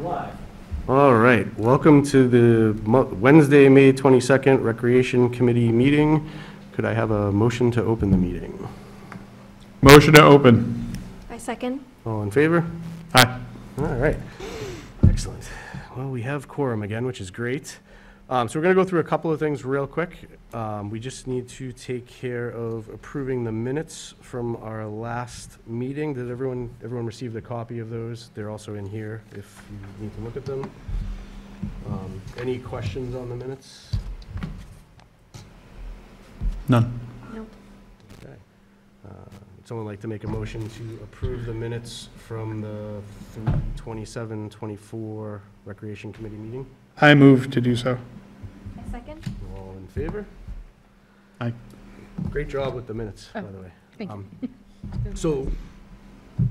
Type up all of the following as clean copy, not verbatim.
Live. All right, welcome to the Wednesday, May 22nd Recreation Committee meeting. Could I have a motion to open the meeting? Motion to open. I second. All in favor? Aye. All right, excellent. Well, we have quorum again, which is great. So we're going to go through a couple of things real quick. We just need to take care of approving the minutes from our last meeting. Did everyone receive a copy of those? They're also in here if you need to look at them. Any questions on the minutes? None. No. Okay. Would someone like to make a motion to approve the minutes from the 3/27/24 Recreation Committee meeting? I move to do so. I second. All in favor? Aye. Great job with the minutes, by Oh, the way. thank you. So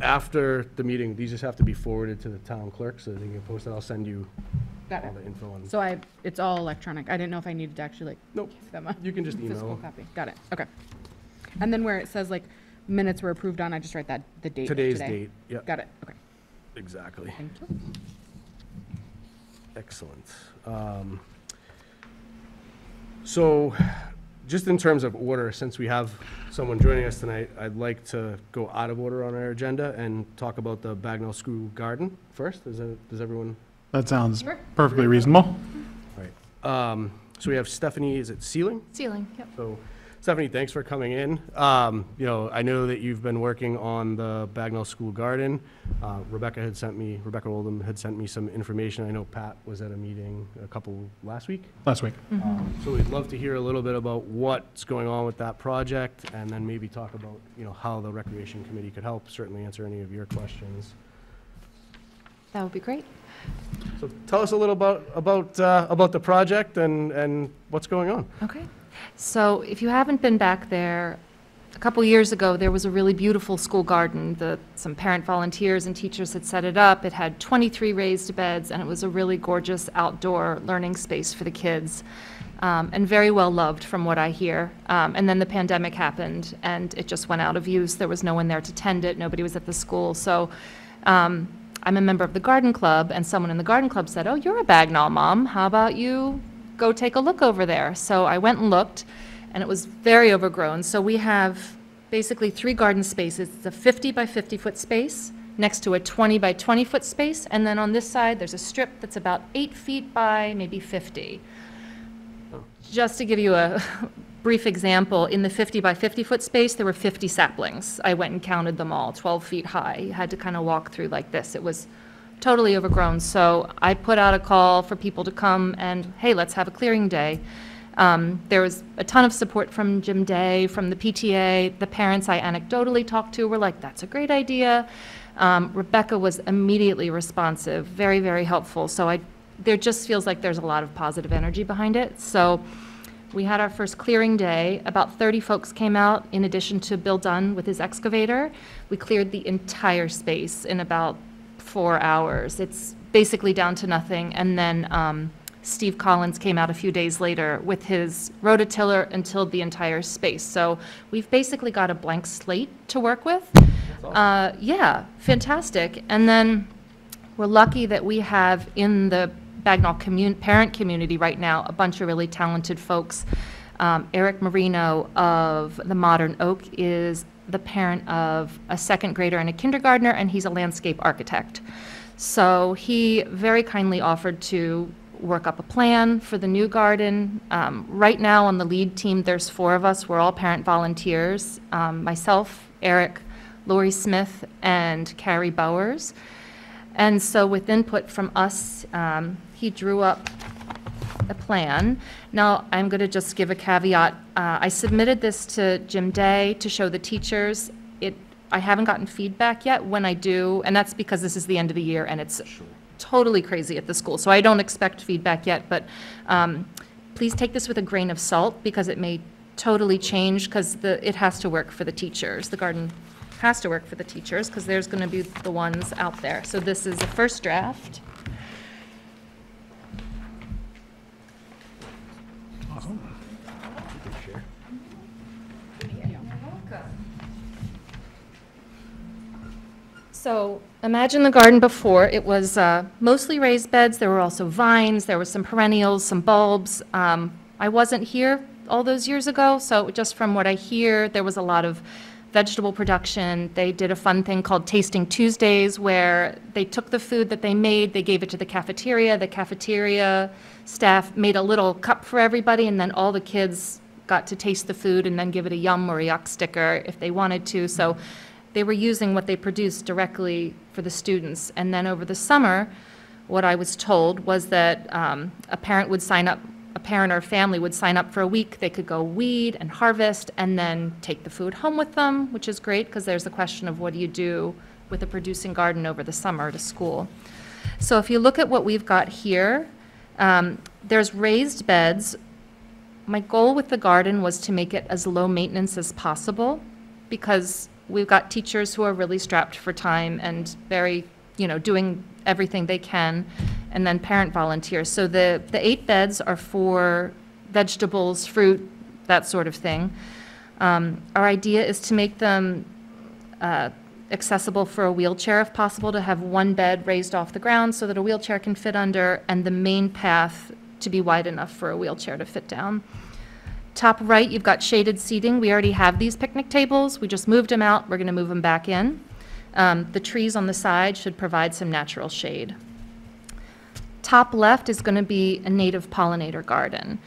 after the meeting, these just have to be forwarded to the town clerk so that they can get posted. I'll send you Got all it. the info on. So it's all electronic. I didn't know if I needed to actually Nope, give them a you can just physical email. copy. Got it. Okay. And then where it says like minutes were approved on, I just write that the date. of Today's today. date, yep, Got it. Okay. exactly. Thank you. Excellent. So, just in terms of order, since we have someone joining us tonight, I'd like to go out of order on our agenda and talk about the Bagnell School Garden first. Does everyone? That sounds Sure. perfectly reasonable. So we have Stephanie, is it Sealing? Ceiling, yep. So Stephanie, thanks for coming in. I know that you've been working on the Bagnell School Garden. Rebecca Oldham had sent me some information. I know Pat was at a meeting last week. Last week. So we'd love to hear a little bit about what's going on with that project, and then maybe talk about, how the Recreation Committee could help, certainly answer any of your questions. That would be great. So tell us a little about the project and what's going on. Okay. So if you haven't been back there, a couple years ago, there was a really beautiful school garden. Some parent volunteers and teachers had set it up. It had 23 raised beds, and it was a really gorgeous outdoor learning space for the kids, and very well loved from what I hear. And then the pandemic happened, and it just went out of use. There was no one there to tend it. Nobody was at the school. So I'm a member of the garden club, and someone in the garden club said, "Oh, you're a Bagnall mom. How about you go take a look over there?" So I went and looked, and it was very overgrown. So we have basically 3 garden spaces. It's a 50 by 50 foot space next to a 20 by 20 foot space, and then on this side, there's a strip that's about 8 feet by maybe 50. Just to give you a brief example, in the 50 by 50 foot space, there were 50 saplings. I went and counted them all, 12 feet high. You had to kind of walk through like this. It was totally overgrown. So I put out a call for people to come and, hey, let's have a clearing day. There was a ton of support from Jim Day, from the PTA. The parents I anecdotally talked to were like, that's a great idea. Rebecca was immediately responsive, very, very helpful. So there just feels like there's a lot of positive energy behind it. So we had our first clearing day. About 30 folks came out, in addition to Bill Dunn with his excavator. We cleared the entire space in about 4 hours. It's basically down to nothing. And then Steve Collins came out a few days later with his rototiller and tilled the entire space. So we've basically got a blank slate to work with. Yeah, fantastic. And then we're lucky that we have in the Bagnall parent community right now a bunch of really talented folks. Eric Marino of the Modern Oak is the parent of a 2nd grader and a kindergartner, and he's a landscape architect. So he very kindly offered to work up a plan for the new garden. Right now on the lead team, there's 4 of us. We're all parent volunteers, myself, Eric, Lori Smith, and Carrie Bowers. And so with input from us, he drew up a plan. Now, I'm going to just give a caveat. I submitted this to Jim Day to show the teachers. I haven't gotten feedback yet. When I do, and that's because this is the end of the year and it's totally crazy at the school, so I don't expect feedback yet, but please take this with a grain of salt because it may totally change because it has to work for the teachers. The garden has to work for the teachers because there's going to be the ones out there. So this is the first draft. Awesome. So imagine the garden before. It was mostly raised beds. There were also vines. There were some perennials, some bulbs. I wasn't here all those years ago, so just from what I hear, there was a lot of vegetable production. They did a fun thing called Tasting Tuesdays, where they took the food that they made, they gave it to the cafeteria. The cafeteria staff made a little cup for everybody, and then all the kids got to taste the food and then give it a yum or a yuck sticker if they wanted to. So they were using what they produced directly for the students. And then over the summer, what I was told was that a parent would sign up, a parent or family would sign up for a week. They could go weed and harvest and then take the food home with them, which is great because there's a question of what do you do with a producing garden over the summer to school. So if you look at what we've got here, there's raised beds. My goal with the garden was to make it as low maintenance as possible because we've got teachers who are really strapped for time and very, doing everything they can, and then parent volunteers. So the 8 beds are for vegetables, fruit, that sort of thing. Our idea is to make them accessible for a wheelchair if possible, to have one bed raised off the ground so that a wheelchair can fit under, and the main path to be wide enough for a wheelchair to fit down. Top right, you've got shaded seating. We already have these picnic tables. We just moved them out. We're going to move them back in. The trees on the side should provide some natural shade. Top left is going to be a native pollinator garden.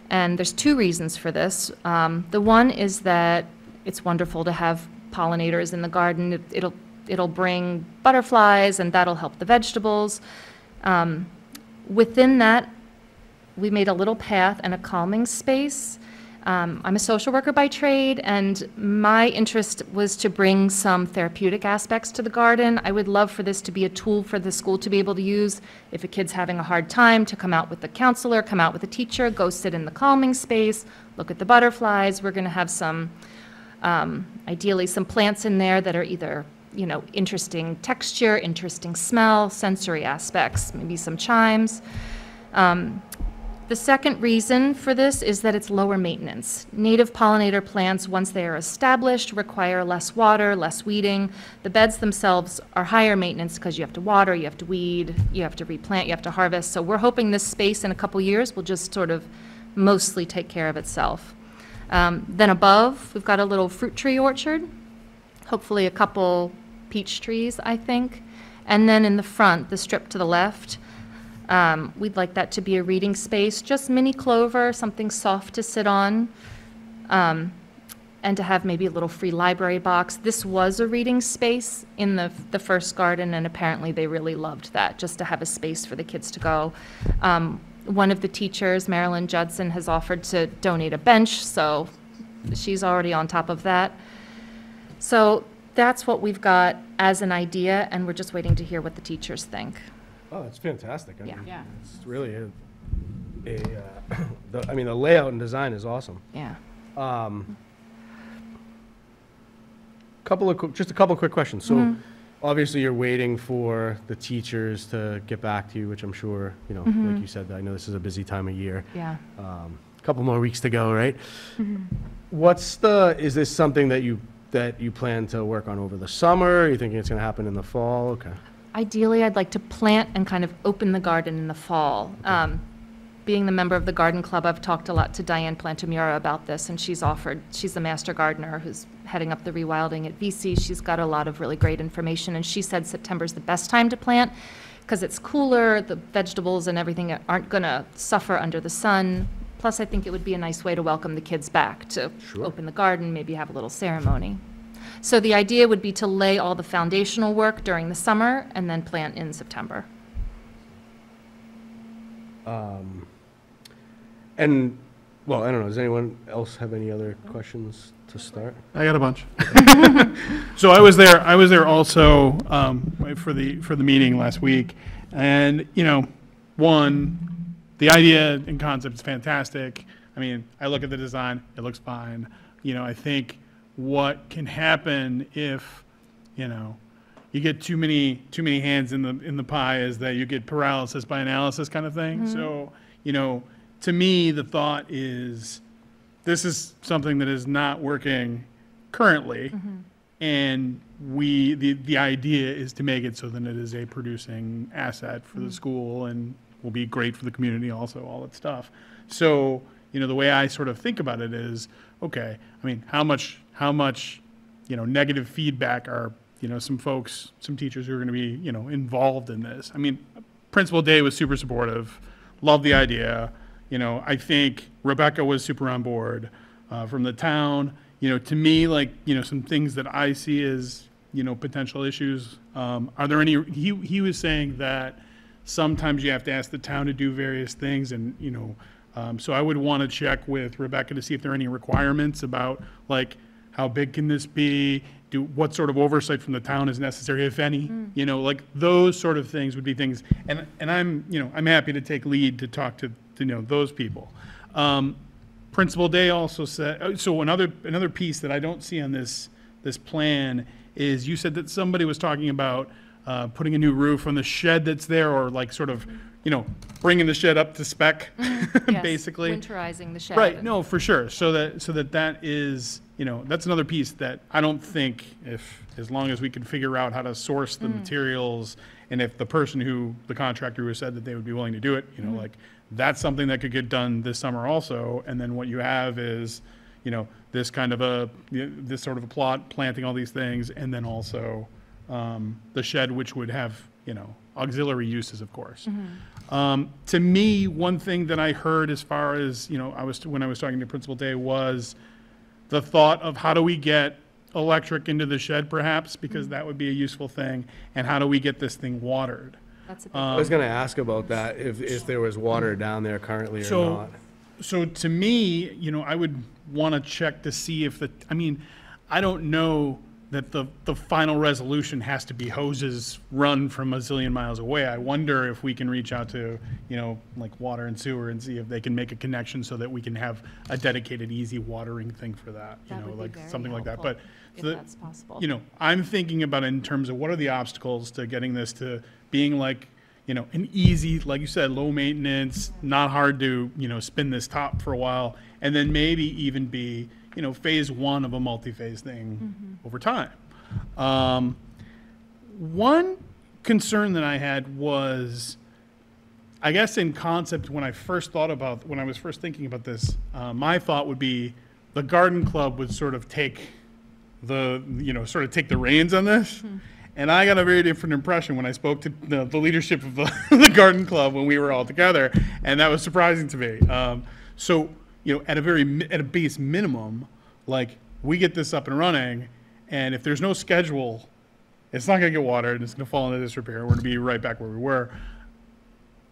And there's 2 reasons for this. The one is that it's wonderful to have pollinators in the garden. It'll bring butterflies, and that'll help the vegetables. Within that, we made a little path and a calming space. I'm a social worker by trade, and my interest was to bring some therapeutic aspects to the garden. I would love for this to be a tool for the school to be able to use if a kid's having a hard time, to come out with the counselor, come out with a teacher, go sit in the calming space, look at the butterflies. We're going to have some, ideally some plants in there that are either, interesting texture, interesting smell, sensory aspects, maybe some chimes. The second reason for this is that it's lower maintenance. Native pollinator plants, once they are established, require less water, less weeding. The beds themselves are higher maintenance because you have to water, you have to weed, you have to replant, you have to harvest. So we're hoping this space in a couple years will just sort of mostly take care of itself. Then above, we've got a little fruit tree orchard, hopefully a couple peach trees, I think. And then in the front, the strip to the left, we'd like that to be a reading space, just mini clover, something soft to sit on, and to have maybe a little free library box. This was a reading space in the first garden, and apparently they really loved that, just to have a space for the kids to go. One of the teachers, Marilyn Judson, has offered to donate a bench, so she's already on top of that. So that's what we've got as an idea, and we're just waiting to hear what the teachers think. Oh, that's fantastic. I Yeah. mean, Yeah. It's really the layout and design is awesome. Yeah. Just a couple quick questions. So obviously you're waiting for the teachers to get back to you, which I'm sure, like you said, I know this is a busy time of year. Yeah. A couple more weeks to go, right? Is this something that you plan to work on over the summer? Are you thinking it's going to happen in the fall? Okay. Ideally, I'd like to plant and kind of open the garden in the fall. Being the member of the garden club, I've talked a lot to Diane Plantamura about this, and she's the master gardener who's heading up the rewilding at VC. She's got a lot of really great information, and she said September's the best time to plant because it's cooler, the vegetables and everything aren't going to suffer under the sun. Plus, I think it would be a nice way to welcome the kids back, to Sure. open the garden, maybe have a little ceremony. So the idea would be to lay all the foundational work during the summer and then plant in September. And, well, I don't know, does anyone else have any other questions to start? I got a bunch. So I was there also for the meeting last week, and the idea and concept is fantastic. I mean, I look at the design; it looks fine. I think what can happen if you get too many hands in the pie is that you get paralysis by analysis kind of thing. So to me, the thought is this is something that is not working currently. And the idea is to make it so that it is a producing asset for the school and will be great for the community also, all that stuff. So, the way I sort of think about it is, okay, I mean, how much, negative feedback are, some folks, some teachers who are going to be, involved in this? I mean, Principal Day was super supportive, loved the idea. I think Rebecca was super on board from the town. To me, like, some things that I see as, potential issues. Are there any, he was saying that sometimes you have to ask the town to do various things and, so I would want to check with Rebecca to see if there are any requirements about, like, how big can this be? What sort of oversight from the town is necessary, if any? Like, those sort of things would be things, and I'm, I'm happy to take lead to talk to those people. Principal Day also said, so another piece that I don't see on this plan is, you said that somebody was talking about putting a new roof on the shed that's there, or like sort of, bringing the shed up to spec, Yes, basically. winterizing the shed. Right, no, for sure. So that is, that's another piece that I don't think, as long as we can figure out how to source the materials, and if the contractor who said that they would be willing to do it, like, that's something that could get done this summer also. And then what you have is, this kind of this sort of a plot, planting all these things, and then also the shed, which would have, auxiliary uses, of course. To me, one thing that I heard as far as, when I was talking to Principal Day, was the thought of how do we get electric into the shed, perhaps, because that would be a useful thing, and how do we get this thing watered? That's a big I was going to ask about that, if there was water down there currently or not. So to me, I would want to check to see if I don't know that the final resolution has to be hoses run from a zillion miles away. I wonder if we can reach out to, like Water and Sewer, and see if they can make a connection so that we can have a dedicated, easy watering thing for that, That would be like very something like that. helpful, But if that's possible. I'm thinking about it in terms of what are the obstacles to getting this to being like, an easy, like you said, low maintenance, not hard to, spin this top for a while, and then maybe even be, phase one of a multi-phase thing over time. One concern that I had was, I guess in concept, when I was first thinking about this, my thought would be the garden club would sort of take the reins on this. And I got a very different impression when I spoke to the leadership of the garden club when we were all together, and that was surprising to me. So, at a base minimum, like, we get this up and running, and if there's no schedule, it's not going to get watered, and it's going to fall into disrepair. We're going to be right back where we were.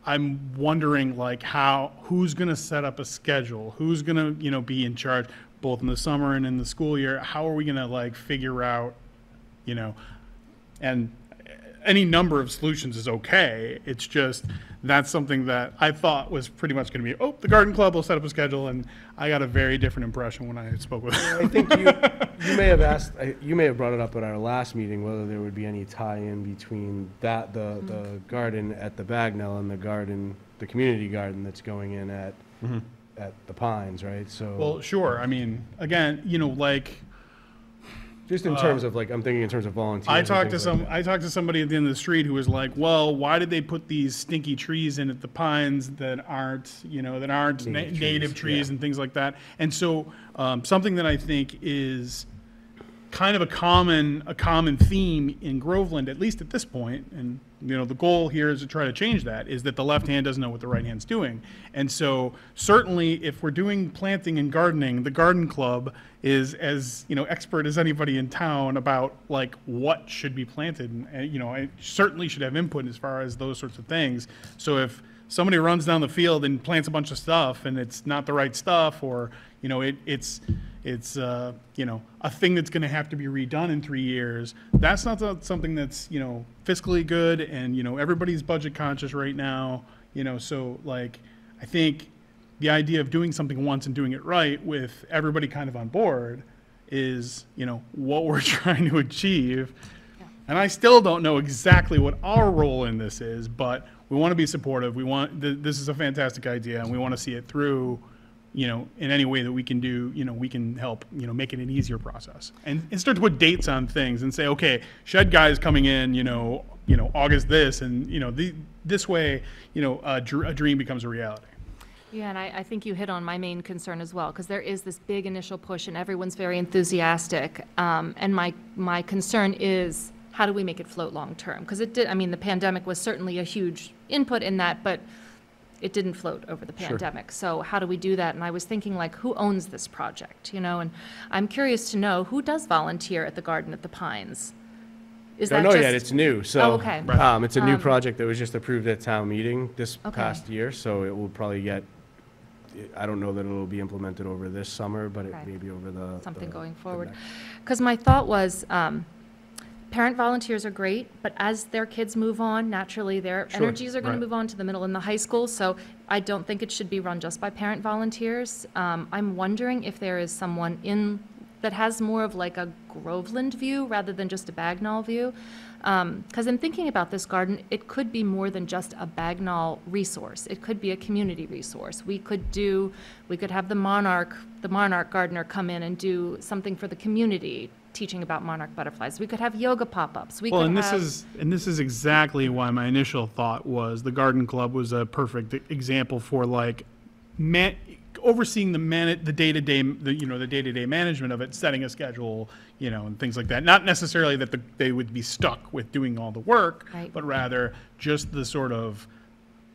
I'm wondering, like, who's going to set up a schedule? Who's going to, be in charge, both in the summer and in the school year? How are we going to, like, figure out, and any number of solutions is okay. It's just, that's something that I thought was pretty much going to be, the garden club will set up a schedule, and I got a very different impression when I spoke with them. I think you may have brought it up at our last meeting, whether there would be any tie-in between the garden at the Bagnell and the community garden that's going in at the Pines, right? So. Well, sure. I mean, again, like, just in terms of, like, I'm thinking in terms of volunteers. I talked to somebody at the end of the street who was like, well, why did they put these stinky trees in at the Pines that aren't native trees, yeah. and things like that? And so something that I think is kind of a common theme in Groveland, at least at this point, and the goal here is to try to change that, is that the left hand doesn't know what the right hand's doing. And so certainly if we're doing planting and gardening, the garden club is as expert as anybody in town about, like, what should be planted, and I certainly should have input as far as those sorts of things. So if somebody runs down the field and plants a bunch of stuff and it's not the right stuff, or it's a thing that's going to have to be redone in 3 years, that's not something that's fiscally good, and everybody's budget conscious right now, so, like, I think the idea of doing something once and doing it right with everybody kind of on board is what we're trying to achieve. And I still don't know exactly what our role in this is, but we want to be supportive. This is a fantastic idea, and we want to see it through in any way that we can do, we can help, make it an easier process. And start to put dates on things and say, okay, shed guy's coming in, August this, and, this way, a dream becomes a reality. Yeah, and I think you hit on my main concern as well, because there is this big initial push, and everyone's very enthusiastic. And my concern is, how do we make it float long-term? Because the pandemic was certainly a huge input in that, but it didn't float over the pandemic. So how do we do that? And I was thinking, like, who owns this project, And I'm curious to know, who does volunteer at the Garden at the Pines? Is Don't that know just? yet, it's new, so. Oh, okay. It's a new project that was just approved at town meeting this Okay. past year, so it will probably I don't know that it'll be implemented over this summer, but it Okay. may be over the. Something going the forward. next- Because my thought was, parent volunteers are great, but as their kids move on, naturally, their Sure, energies are going right. to move on to the middle and the high school, so I don't think it should be run just by parent volunteers. I'm wondering if there is someone that has more of like a Groveland view rather than just a Bagnall view. Because in thinking about this garden, it could be more than just a Bagnall resource. It could be a community resource. We could have the monarch gardener come in and do something for the community, teaching about monarch butterflies. We could have yoga pop-ups. Well, and this is exactly why my initial thought was the garden club was a perfect example for like overseeing the day-to-day, the day-to-day management of it, setting a schedule, and things like that. Not necessarily that they would be stuck with doing all the work, Right. but rather just the sort of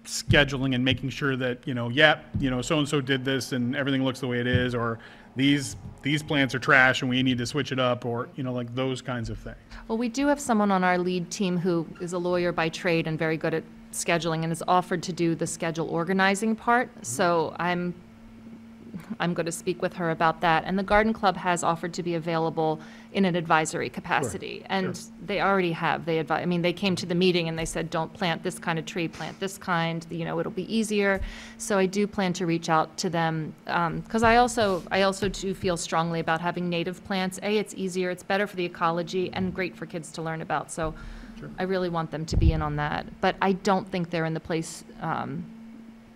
scheduling and making sure that, so-and-so did this and everything looks the way it is, or these plants are trash and we need to switch it up, or, like those kinds of things. Well, we do have someone on our lead team who is a lawyer by trade and very good at scheduling and has offered to do the schedule organizing part. So I'm going to speak with her about that. And the garden club has offered to be available in an advisory capacity. And they already have. They came to the meeting and they said, don't plant this kind of tree, plant this kind, it'll be easier. So I do plan to reach out to them. Because I also do feel strongly about having native plants. It's easier, it's better for the ecology, and great for kids to learn about. So I really want them to be in on that. But I don't think they're in the place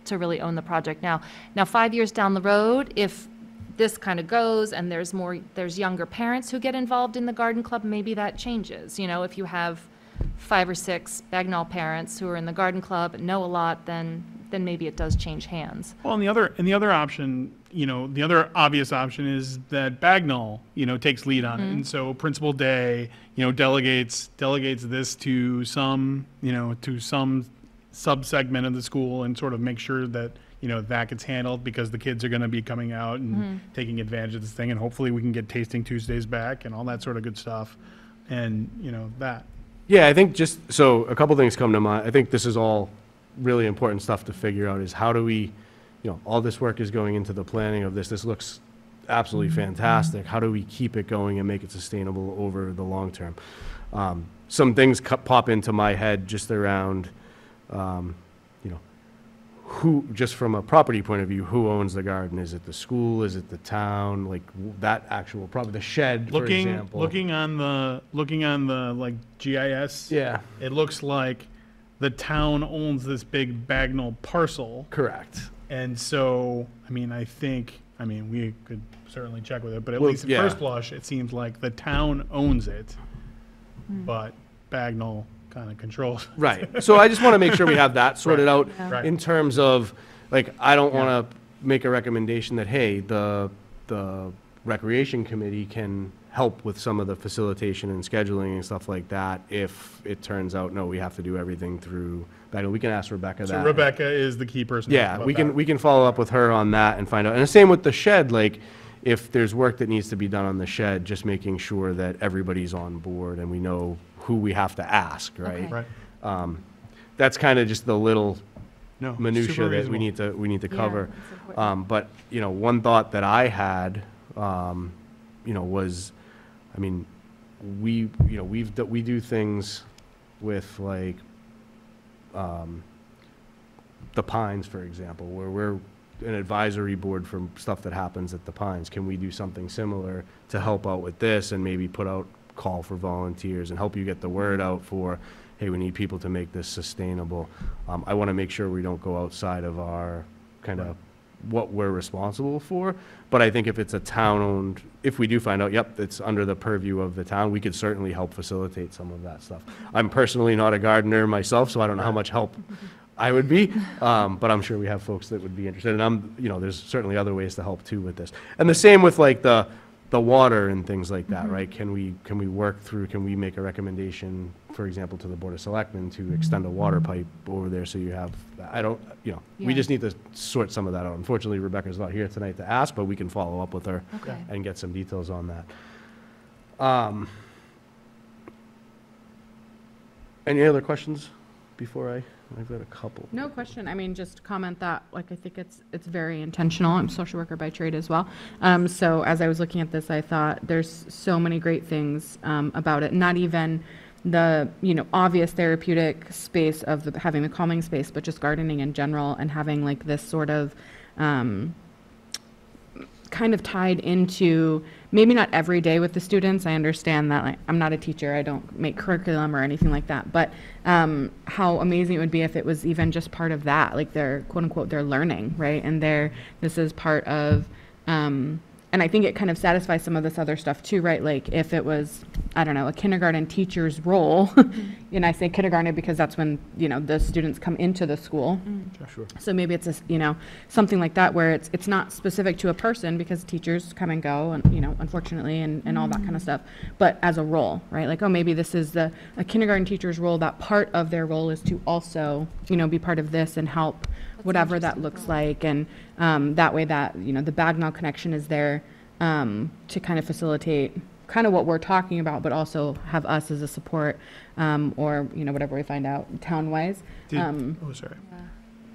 to really own the project now. Now, 5 years down the road, if this kind of goes and there's younger parents who get involved in the garden club, maybe that changes. If you have 5 or 6 Bagnall parents who are in the garden club and know a lot, then maybe it does change hands. Well, and the other option, the other obvious option is that Bagnall, takes lead on it, and so Principal Day, delegates this to some sub-segment of the school and sort of make sure that, that gets handled, because the kids are going to be coming out and taking advantage of this thing, and hopefully we can get Tasting Tuesdays back and all that sort of good stuff, and, that. Yeah, I think so a couple things come to mind. I think this is all really important stuff to figure out, is how do we, all this work is going into the planning of this. This looks absolutely fantastic. How do we keep it going and make it sustainable over the long term? Some things pop into my head just around, who, just from a property point of view, who owns the garden? Is it the school? Is it the town? Like that actual, probably the shed, for example. Looking on the like GIS, Yeah, it looks like the town owns this big Bagnall parcel. correct. And so, I think we could certainly check with it, but at Well, least at yeah. first blush, it seems like the town owns it, but Bagnall kind of controls it. Right. So I just want to make sure we have that sorted out Yeah. Right. in terms of, like, I don't want to make a recommendation that, hey, the recreation committee can help with some of the facilitation and scheduling and stuff like that if it turns out, no, we have to do everything through Bagnall. We can ask Rebecca So that. Rebecca is the key person. to Yeah, talk we about that. can follow up with her on that and find out. And the same with the shed, like, if there's work that needs to be done on the shed, just making sure that everybody's on board and we know who we have to ask, right? Okay. Right. That's kind of just the little No, minutia super that we reasonable. need to Yeah, cover. it's important. But, one thought that I had, was, we do things with, like, the Pines, for example, where we're an advisory board for stuff that happens at the Pines. Can we do something similar to help out with this and maybe put out call for volunteers and help you get the word out for, hey, we need people to make this sustainable? I want to make sure we don't go outside of our kind of what we're responsible for. But I think if it's a town-owned, if we do find out, yep, it's under the purview of the town, we could certainly help facilitate some of that stuff. I'm personally not a gardener myself, so I don't know how much help I would be, but I'm sure we have folks that would be interested, and there's certainly other ways to help too with this. And the same with like the water and things like that, right? Can we work through, can we make a recommendation, for example, to the Board of Selectmen to extend a water pipe over there so you have, we Yeah. just need to sort some of that out. Unfortunately, Rebecca's not here tonight to ask, but we can follow up with her Okay. and get some details on that. Any other questions before I've got a couple. No question. I mean, just comment that, like, I think it's very intentional. I'm a social worker by trade as well. So as I was looking at this, I thought there's so many great things about it. Not even the, obvious therapeutic space of having the calming space, but just gardening in general and having like this sort of kind of tied into maybe not every day with the students. I understand that, like, I'm not a teacher, I don't make curriculum or anything like that, but how amazing it would be if it was even just part of that, like their quote unquote their learning, right? And this is part of and I think it kind of satisfies some of this other stuff too, right? Like if it was, I don't know, a kindergarten teacher's role, and I say kindergarten because that's when, the students come into the school. Sure. So maybe it's something like that where it's not specific to a person because teachers come and go and, unfortunately and all that kind of stuff, but as a role, right? Like, oh, maybe this is a kindergarten teacher's role, that part of their role is to also, be part of this and help whatever that looks like. And that way that, the Bagnall connection is there to kind of facilitate kind of what we're talking about, but also have us as a support or, whatever we find out town-wise.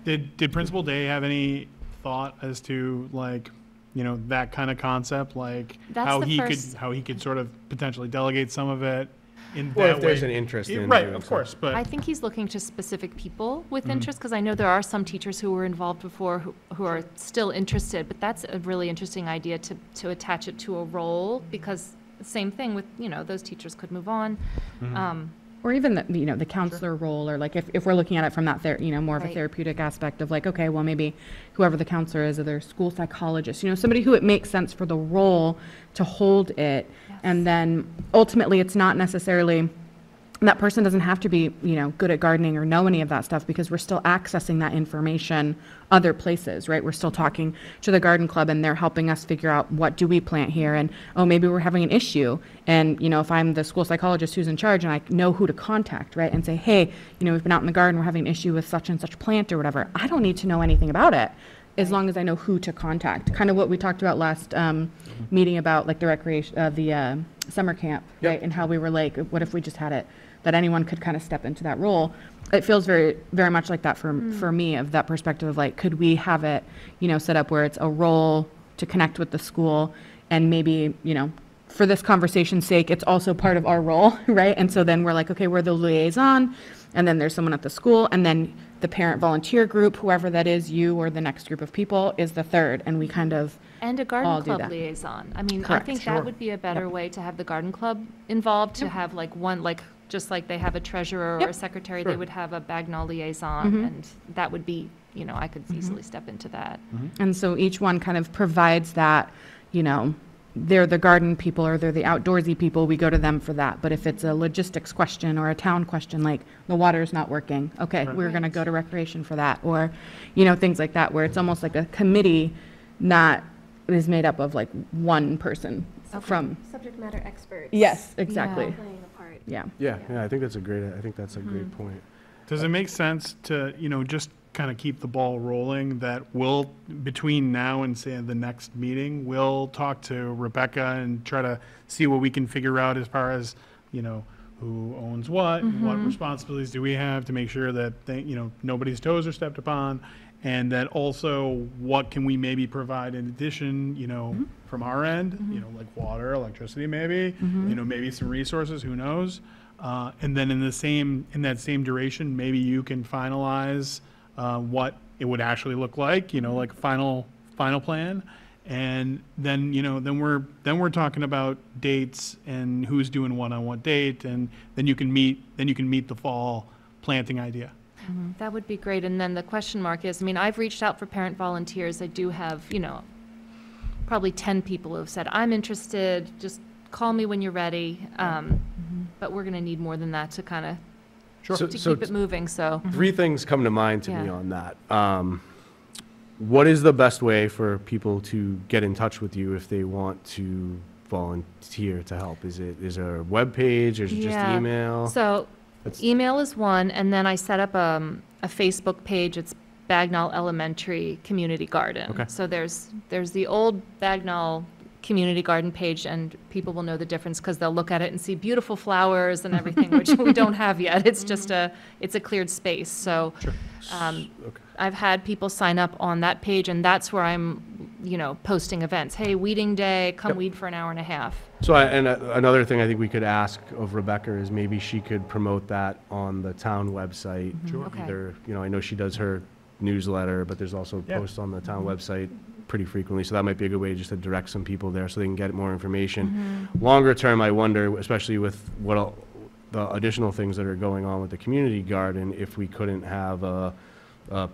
Did Principal Day have any thought as to like, that kind of concept, like That's how the he first- could sort of potentially delegate some of it in Well, that if there's way? an interest in Right, doing of so. course, but I think he's looking to specific people with Mm-hmm. interest, because I know there are some teachers who were involved before who are still interested, but that's a really interesting idea to attach it to a role, because the same thing with, those teachers could move on. Mm-hmm. Or even the counselor role, or like if we're looking at it from that, more of a Right. therapeutic aspect of like, okay, well, maybe whoever the counselor is, or their school psychologist, somebody who it makes sense for the role to hold it. Yes. And then ultimately, it's not necessarily, that person doesn't have to be, good at gardening or know any of that stuff, because we're still accessing that information other places, right? We're still talking to the garden club and they're helping us figure out what do we plant here, and, oh, maybe we're having an issue. And, if I'm the school psychologist who's in charge and I know who to contact, right? And say, hey, we've been out in the garden, we're having an issue with such and such plant or whatever. I don't need to know anything about it, as long as I know who to contact. Kind of what we talked about last meeting about like the recreation, the summer camp, Yep. right? And how we were like, what if we just had it that anyone could kind of step into that role? It feels very, very much like that for me, of that perspective of like, could we have it, set up where it's a role to connect with the school, and maybe, for this conversation's sake, it's also part of our role, right? And so then we're like, okay, we're the liaison, and then there's someone at the school, and then the parent volunteer group, whoever that is, you or the next group of people, is the third, and we kind of, And a All garden do club that. liaison. I mean, I Correct. think Sure. that would be a better way to have the garden club involved, to have like one, like, just like they have a treasurer or a Yep. secretary, Sure. they would have a Bagnall liaison, Mhm. and that would be, I could easily step into that. and so each one kind of provides that, they're the garden people or they're the outdoorsy people, we go to them for that. But if it's a logistics question or a town question, like the water's not working, okay, Right. we're going to Right. go to recreation for that. Or, things like that, where it's almost like a committee, not, is made up of like one person Okay. from, Subject matter experts. yes, exactly. Yeah. Playing a part. Yeah. Yeah, I think that's a great point. does it make sense to, just kind of keep the ball rolling, that we'll, between now and say the next meeting, we'll talk to Rebecca and try to see what we can figure out as far as, who owns what, and what responsibilities do we have to make sure that nobody's toes are stepped upon, and that also what can we maybe provide in addition, from our end, like water, electricity maybe, maybe some resources, who knows? And then in that same duration, maybe you can finalize what it would actually look like, like final plan. And then, then we're talking about dates and who's doing what on what date, and then you can meet the fall planting idea. That would be great. And then the question mark is, I mean, I've reached out for parent volunteers. I do have, probably 10 people who have said, I'm interested, just call me when you're ready. But we're going to need more than that to kind of, to keep it moving, so. 3 things come to mind to me Yeah. on that. What is the best way for people to get in touch with you if they want to volunteer to help? Is there a web page, or is it just Yeah. email? So That's- email is one, and then I set up a Facebook page. It's Bagnall Elementary Community Garden. Okay. So there's the old Bagnall Community Garden page, and people will know the difference because they'll look at it and see beautiful flowers and everything, which we don't have yet. It's just it's a cleared space. So Okay. I've had people sign up on that page, and that's where I'm, posting events. Hey, weeding day, come Yep. weed for an hour and a half. So, another thing I think we could ask of Rebecca is maybe she could promote that on the town website. Sure. Okay. Either, I know she does her newsletter, but there's also Yeah. posts on the town website pretty frequently, so that might be a good way just to direct some people there so they can get more information. Longer term, I wonder, especially with the additional things that are going on with the community garden, if we couldn't have a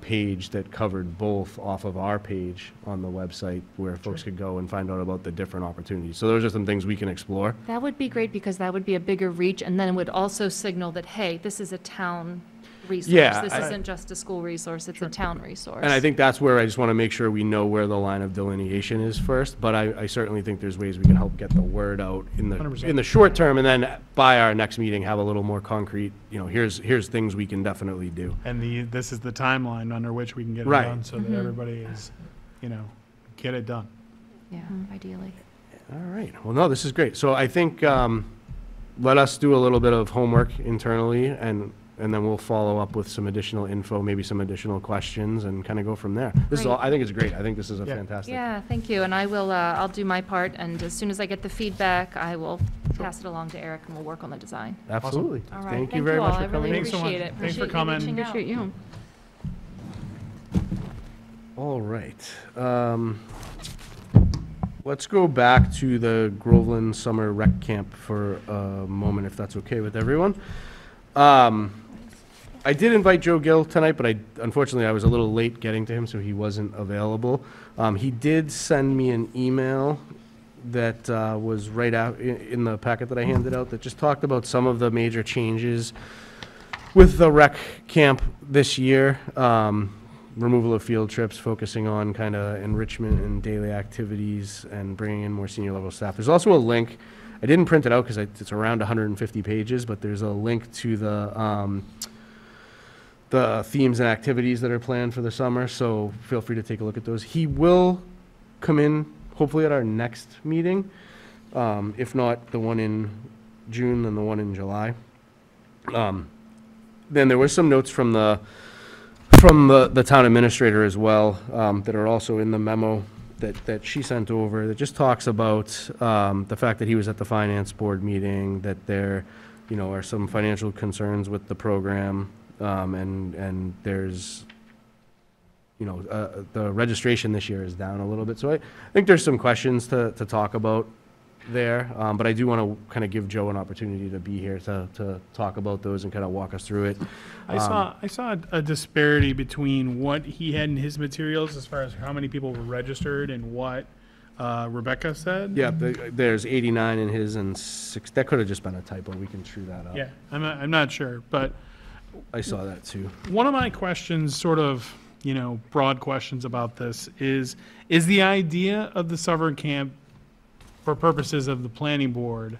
page that covered both off of our page on the website where folks could go and find out about the different opportunities. So those are some things we can explore. That would be great, because that would be a bigger reach, and then it would also signal that, hey, this is a town resource. Yeah, This I- isn't just a school resource, it's a town resource. And I think that's where I just want to make sure we know where the line of delineation is first, but I certainly think there's ways we can help get the word out in 100%. the short term, and then by our next meeting, have a little more concrete, here's things we can definitely do. And this is the timeline under which we can get it Right. done, so that everybody is, get it done. Yeah, ideally. All right, well, no, this is great. So I think, let us do a little bit of homework internally, and then we'll follow up with some additional info, maybe some additional questions, and kind of go from there. This is all, I think it's great. I think this is a Yeah. fantastic. Yeah, thank you, and I will, I'll do my part, and as soon as I get the feedback, I will pass it along to Eric, and we'll work on the design. Absolutely. All right, Thank you very much all. for I coming really in. Thanks so appreciate much. it. Thanks for Appreciate you coming. reaching out. Appreciate you. All right. Let's go back to the Groveland Summer Rec Camp for a moment, if that's okay with everyone. I did invite Joe Gill tonight, but unfortunately, I was a little late getting to him, so he wasn't available. He did send me an email that was right out in the packet that I handed out that just talked about some of the major changes with the rec camp this year. Removal of field trips, focusing on kind of enrichment and daily activities, and bringing in more senior level staff. There's also a link, I didn't print it out because it's around 150 pages, but there's a link to the themes and activities that are planned for the summer, so feel free to take a look at those. He will come in, hopefully at our next meeting, if not the one in June, then the one in July. Then there were some notes from the town administrator as well, that are also in the memo that she sent over, that just talks about the fact that he was at the finance board meeting, that there, are some financial concerns with the program, and there's, the registration this year is down a little bit. So I think there's some questions to talk about there, but I do want to kind of give Joe an opportunity to be here to talk about those and kind of walk us through it. I saw a disparity between what he had in his materials as far as how many people were registered and what Rebecca said. Yeah, there's 89 in his and 6, that could have just been a typo, we can true that up. Yeah, I'm not sure, but I saw that too. one of my questions, sort of, broad questions about this is the idea of the summer camp, for purposes of the planning board,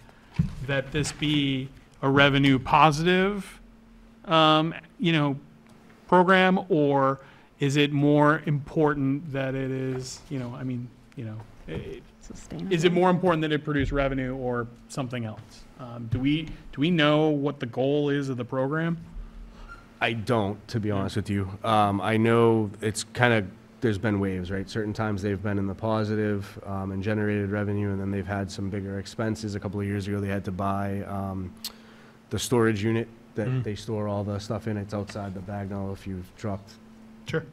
that this be a revenue positive, program, or is it more important that it is, is it more important that it produce revenue or something else? Do we know what the goal is of the program? I don't, to be honest with you. I know it's kind of, there's been waves, right? Certain times they've been in the positive and generated revenue, and then they've had some bigger expenses. A couple of years ago, they had to buy the storage unit that they store all the stuff in. It's outside the Bagnall. If you've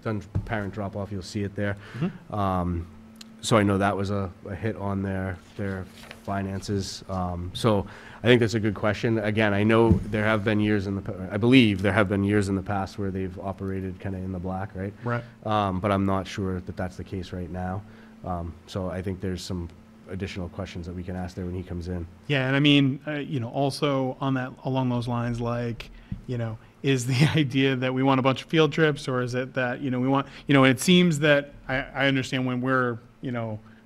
done parent drop-off, you'll see it there. So I know that was a hit on their finances. So I think that's a good question. Again, I know there have been years I believe there have been years in the past where they've operated kind of in the black, right? Right. But I'm not sure that that's the case right now. So I think there's some additional questions that we can ask there when he comes in. Yeah, and I mean, also on that, along those lines, like, is the idea that we want a bunch of field trips, or is it that, we want, it seems that I understand when we're,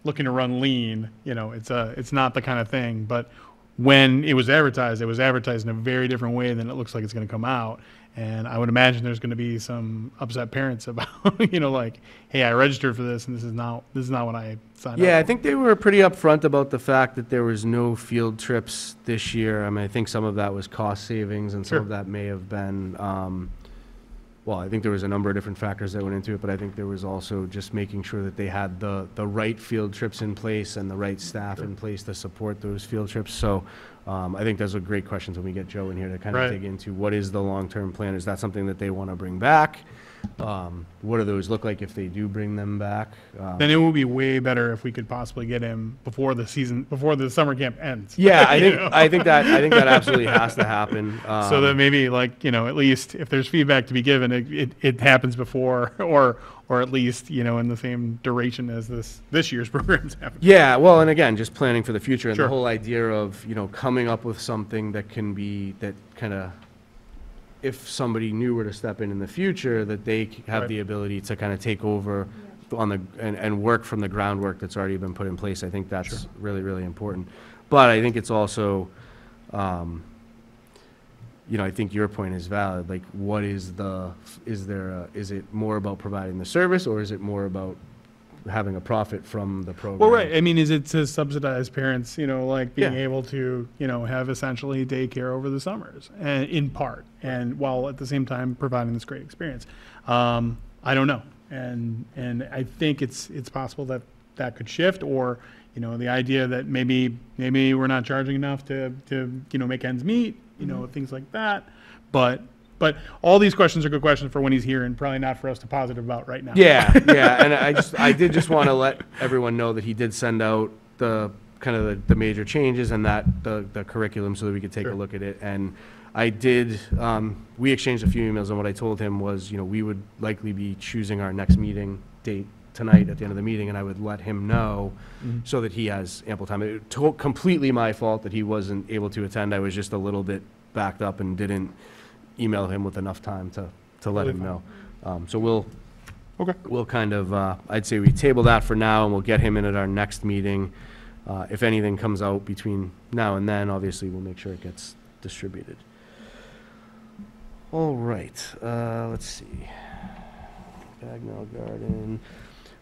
looking to run lean, it's not the kind of thing, but when it was advertised in a very different way than it looks like it's going to come out. And I would imagine there's going to be some upset parents about, like, hey, I registered for this and this is not what I signed up Yeah, I for. think they were pretty upfront about the fact that there was no field trips this year. I mean, I think some of that was cost savings and some Sure. of that may have been, well, I think there was a number of different factors that went into it, but I think there was also just making sure that they had the right field trips in place and the right staff in place to support those field trips. So I think those are great questions when we get Joe in here to kind of Right. dig into what is the long-term plan? Is that something that they want to bring back? What do those look like if they do bring them back? Then it would be way better if we could possibly get him before the summer camp ends. Yeah, I You think know? I think that absolutely has to happen. So that maybe, like, at least if there's feedback to be given, it happens before, or at least, in the same duration as this year's programs happen. Yeah, well, and again, just planning for the future and Sure. the whole idea of, coming up with something that can be, that kind of, if somebody new were to step in the future, that they have Right. the ability to kind of take over and work from the groundwork that's already been put in place. I think that's really, really important. But I think it's also, I think your point is valid. Like, what is is it more about providing the service, or is it more about having a profit from the program? Well, right. I mean, is it to subsidize parents, like being Yeah. able to, have essentially daycare over the summers, and in part, and while at the same time providing this great experience? I don't know, and I think it's possible that could shift, or the idea that maybe we're not charging enough to make ends meet, things like that, but. But all these questions are good questions for when he's here, and probably not for us to positive about right now. Yeah, yeah, and I did just want to let everyone know that he did send out the kind of the major changes and that the curriculum so that we could take Sure. a look at it. And I did, we exchanged a few emails, and what I told him was, we would likely be choosing our next meeting date tonight at the end of the meeting, and I would let him know so that he has ample time. It completely my fault that he wasn't able to attend. I was just a little bit backed up and didn't email him with enough time to let Totally him know. So we'll Okay. kind of, I'd say we table that for now, and we'll get him in at our next meeting. If anything comes out between now and then, obviously, we'll make sure it gets distributed. All right, let's see. Bagnell Garden.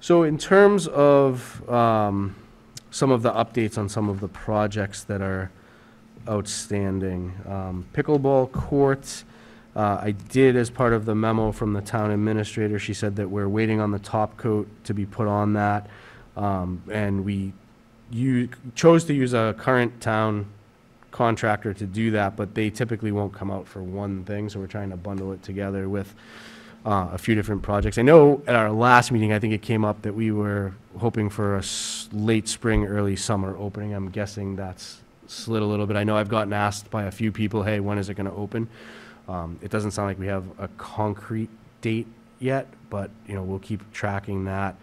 So in terms of some of the updates on some of the projects that are outstanding, pickleball court, I did, as part of the memo from the town administrator, she said that we're waiting on the top coat to be put on that. And we chose to use a current town contractor to do that, but they typically won't come out for one thing, so we're trying to bundle it together with a few different projects. I know at our last meeting, I think it came up that we were hoping for a late spring, early summer opening. I'm guessing that's slid a little bit. I know I've gotten asked by a few people, hey, when is it going to open? It doesn't sound like we have a concrete date yet, but, we'll keep tracking that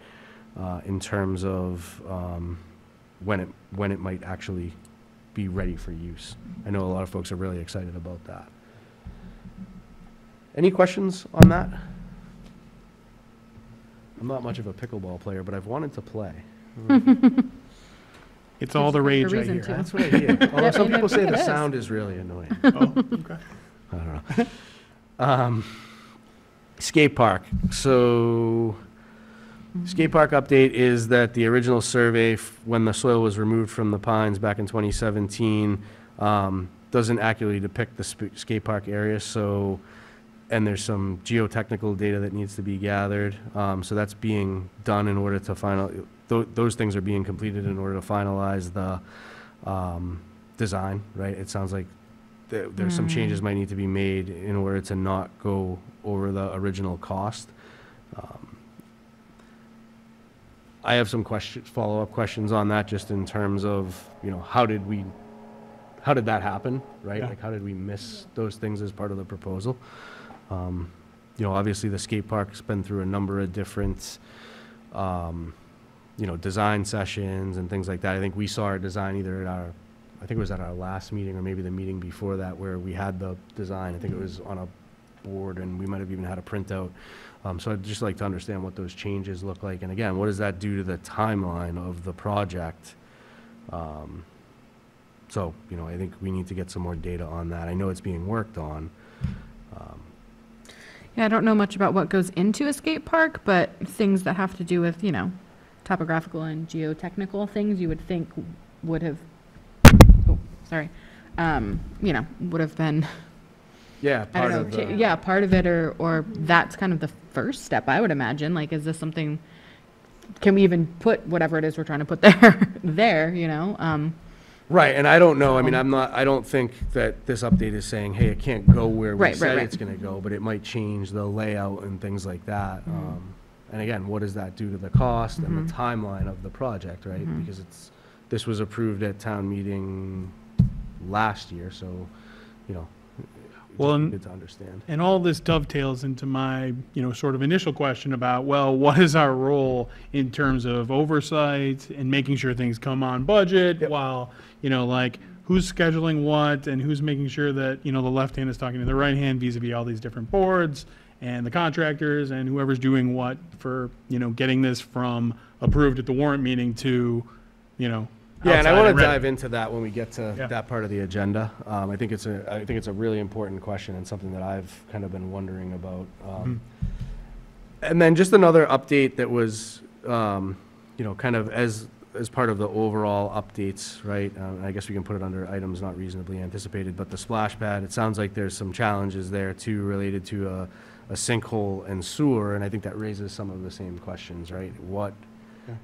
in terms of when it might actually be ready for use. I know a lot of folks are really excited about that. Any questions on that? I'm not much of a pickleball player, but I've wanted to play. It's all the rage, I reason hear. to. That's what I hear. Although some maybe people say it the is. sound is really annoying. Oh, okay. I don't know. Skate park. So, skate park update is that the original survey, when the soil was removed from the pines back in 2017, doesn't accurately depict the skate park area. So, and there's some geotechnical data that needs to be gathered. So that's being done in order to those things are being completed in order to finalize the design, right? It sounds like there's some changes might need to be made in order to not go over the original cost. I have some follow-up questions on that, just in terms of, you know, how did that happen, right? Yeah. Like, how did we miss those things as part of the proposal? You know, obviously, the skate park's been through a number of different, you know, design sessions and things like that. I think we saw our design either at I think it was at our last meeting or maybe the meeting before that, where we had the design. I think it was on a board, and we might have even had a printout. So I'd just like to understand what those changes look like. And again, what does that do to the timeline of the project? So, you know, I think we need to get some more data on that. I know it's being worked on. Yeah, I don't know much about what goes into a skate park, but things that have to do with, you know, topographical and geotechnical things, you would think would have, oh, sorry, you know, would have been, Yeah, I part don't of know, the, yeah, part of it, or that's kind of the first step, I would imagine. Like, is this something, can we even put whatever it is we're trying to put there, you know? right, and I don't know, I mean, I don't think that this update is saying, hey, it can't go where we Right, right, said right. it's gonna go, but it might change the layout and things like that. And again, what does that do to the cost and the timeline of the project, right? Because this was approved at town meeting last year, so, you know, it'd Well, just be and- good to understand. And all this dovetails into my, you know, sort of initial question about, well, what is our role in terms of oversight and making sure things come on budget Yep. while, you know, like, who's scheduling what and who's making sure that, you know, the left hand is talking to the right hand vis-a-vis all these different boards and the contractors and whoever's doing what for, you know, getting this from approved at the warrant meeting to, you know, Yeah, and I outside want to ready. dive into that when we get to Yeah. that part of the agenda. I think it's a really important question and something that I've kind of been wondering about. And then just another update that was, you know, kind of as part of the overall updates, right? I guess we can put it under items not reasonably anticipated, but the splash pad, it sounds like there's some challenges there too related to a sinkhole and sewer, and I think that raises some of the same questions, right? What, Yeah.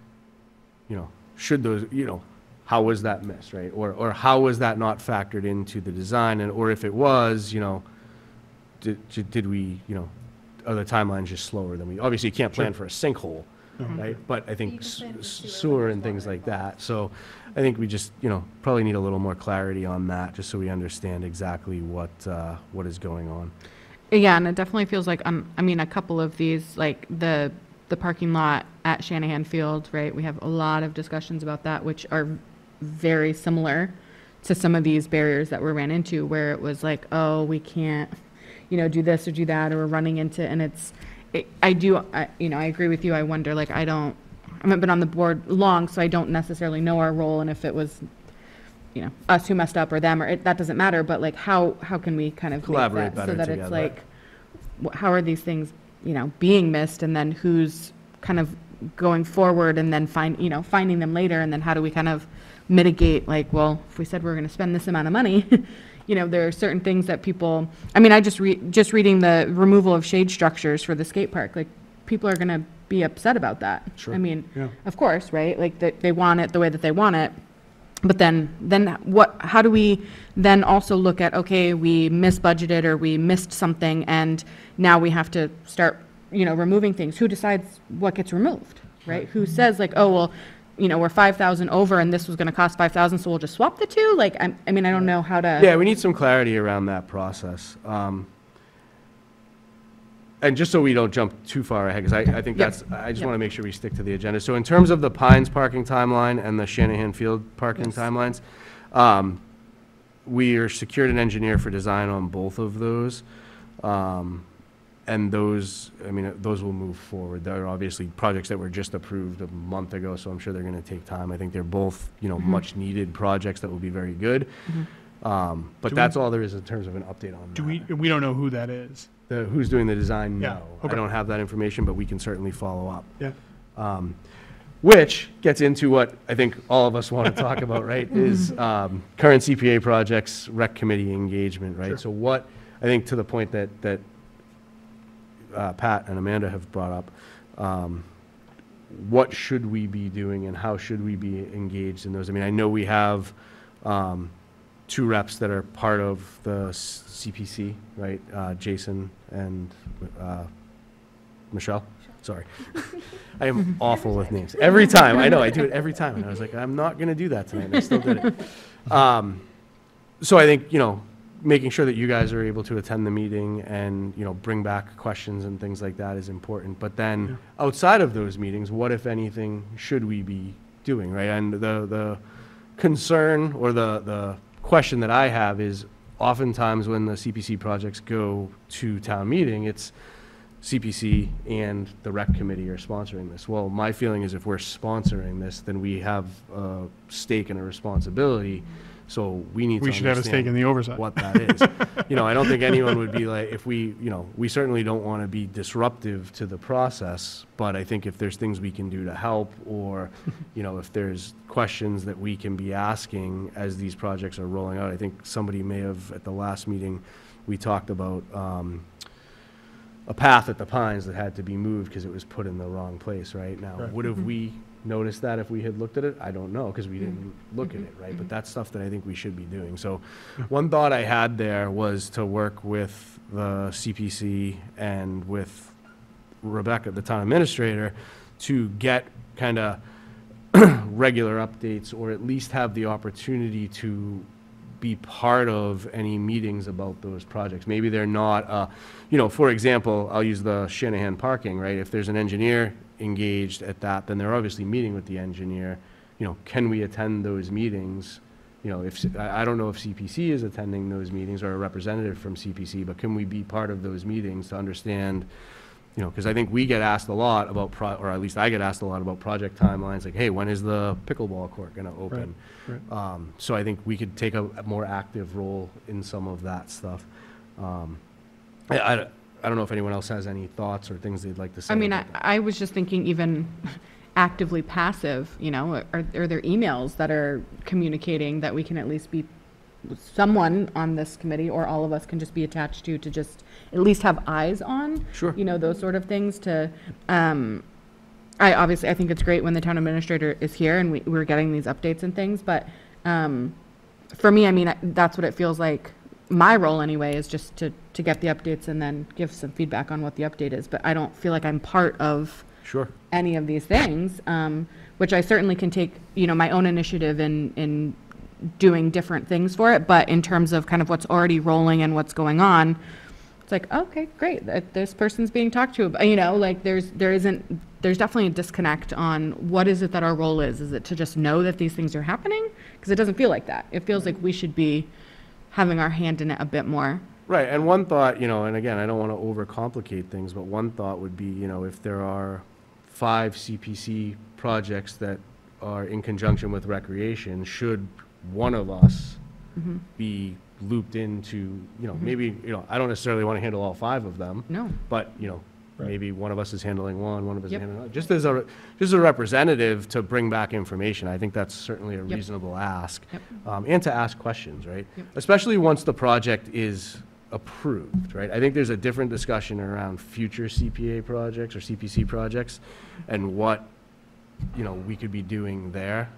you know, should those, you know, how was that missed, right? Or how was that not factored into the design? And, or if it was, you know, did we, you know, are the timelines just slower than we, obviously you can't plan for a sinkhole, right? But I think sewer and things like that. So I think we just, you know, probably need a little more clarity on that, just so we understand exactly what is going on. Yeah, and it definitely feels like, I mean, a couple of these, like the parking lot at Shanahan Field, right? We have a lot of discussions about that, which are very similar to some of these barriers that we ran into, where it was like, oh, we can't, you know, do this or do that, or we're running into, and you know, I agree with you. I wonder, like, I haven't been on the board long, so I don't necessarily know our role, and if it was, you know, us who messed up or them, or that doesn't matter, but like, how can we kind of make Collaborate that better so that together. it's like, how are these things, you know, being missed, and then who's kind of going forward, and then finding them later, and then how do we kind of mitigate, like, well, if we said we're going to spend this amount of money, you know, there are certain things that people, I mean, I just reading the removal of shade structures for the skate park, like, people are going to be upset about that. Sure. I mean, Yeah. of course, right? Like, they want it the way that they want it. But then how do we then also look at, okay, we misbudgeted or we missed something, and now we have to start, you know, removing things. Who decides what gets removed, right? Who says, like, oh, well, you know, we're 5,000 over and this was going to cost 5,000, so we'll just swap the two? Like, I mean, I don't know how to. Yeah, we need some clarity around that process. And just so we don't jump too far ahead, because I think Yep. I just Yep. want to make sure we stick to the agenda. So in terms of the Pines parking timeline and the Shanahan Field parking Yes. timelines, we are secured an engineer for design on both of those. And those, I mean, those will move forward. There are obviously projects that were just approved a month ago, so I'm sure they're going to take time. I think they're both, you know, much-needed projects that will be very good. But Do that's all there is in terms of an update on Do that. we don't know who that is. Who's doing the design? Yeah, No. okay. I don't have that information, but we can certainly follow up. Yeah. Which gets into what I think all of us want to talk about, right? Is current CPA projects, rec committee engagement, right? Sure. So what, I think to the point that Pat and Amanda have brought up, what should we be doing and how should we be engaged in those? I mean, I know we have two reps that are part of the CPC, right? Jason and Michelle? Sorry. I am awful with names. Every time, I know, I do it every time. And I was like, I'm not going to do that tonight, and I still did it. So I think, making sure that you guys are able to attend the meeting and, bring back questions and things like that is important. But then, outside of those meetings, what, if anything, should we be doing, right? And the concern or the question that I have is, oftentimes when the CPC projects go to town meeting, it's CPC and the rec committee are sponsoring this. Well, my feeling is if we're sponsoring this, then we have a stake and a responsibility. So we need to We should have a stake in understand the oversight. what that is. I don't think anyone would be like, if we, we certainly don't want to be disruptive to the process, but I think if there's things we can do to help, or, if there's questions that we can be asking as these projects are rolling out. I think somebody may have, at the last meeting, we talked about a path at the Pines that had to be moved because it was put in the wrong place, right? Now, Correct. would have we noticed that if we had looked at it? I don't know, because we didn't look at it, right? But that's stuff that I think we should be doing. So one thought I had there was to work with the CPC and with Rebecca, the town administrator, to get kind of regular updates, or at least have the opportunity to be part of any meetings about those projects. Maybe they're not, for example, I'll use the Shanahan parking, right? If there's an engineer engaged at that, then they're obviously meeting with the engineer. Can we attend those meetings? If, I don't know if CPC is attending those meetings or a representative from CPC, but can we be part of those meetings to understand, because I think we get asked a lot about, or at least I get asked a lot about project timelines, like, hey, when is the pickleball court going to open? Right. So I think we could take a more active role in some of that stuff. I don't know if anyone else has any thoughts or things they'd like to say. I mean, about that. I was just thinking even actively passive, are there emails that are communicating that we can at least be, someone on this committee or all of us can just be attached to just at least have eyes on? Sure. Those sort of things to, I think it's great when the town administrator is here and we're getting these updates and things, but for me, I mean, that's what it feels like. My role anyway is just to get the updates and then give some feedback on what the update is, but I don't feel like I'm part of Sure. any of these things, which I certainly can take, my own initiative in doing different things for it, but in terms of kind of what's already rolling and what's going on, it's like, okay, great, this person's being talked to, like there's definitely a disconnect on what is it that our role is. Is it to just know that these things are happening? Because it doesn't feel like that. It feels like we should be having our hand in it a bit more. Right, and one thought, and again, I don't want to overcomplicate things, but one thought would be, if there are 5 CPC projects that are in conjunction with recreation, should one of us be looped into, maybe, I don't necessarily want to handle all 5 of them. No. But, Right. maybe one of us is handling one of us is Yep. handling another. Just as a representative to bring back information, I think that's certainly a Yep. reasonable ask. Yep. And to ask questions, right? Yep. Especially once the project is approved, right? I think there's a different discussion around future CPA projects or CPC projects and what, we could be doing there.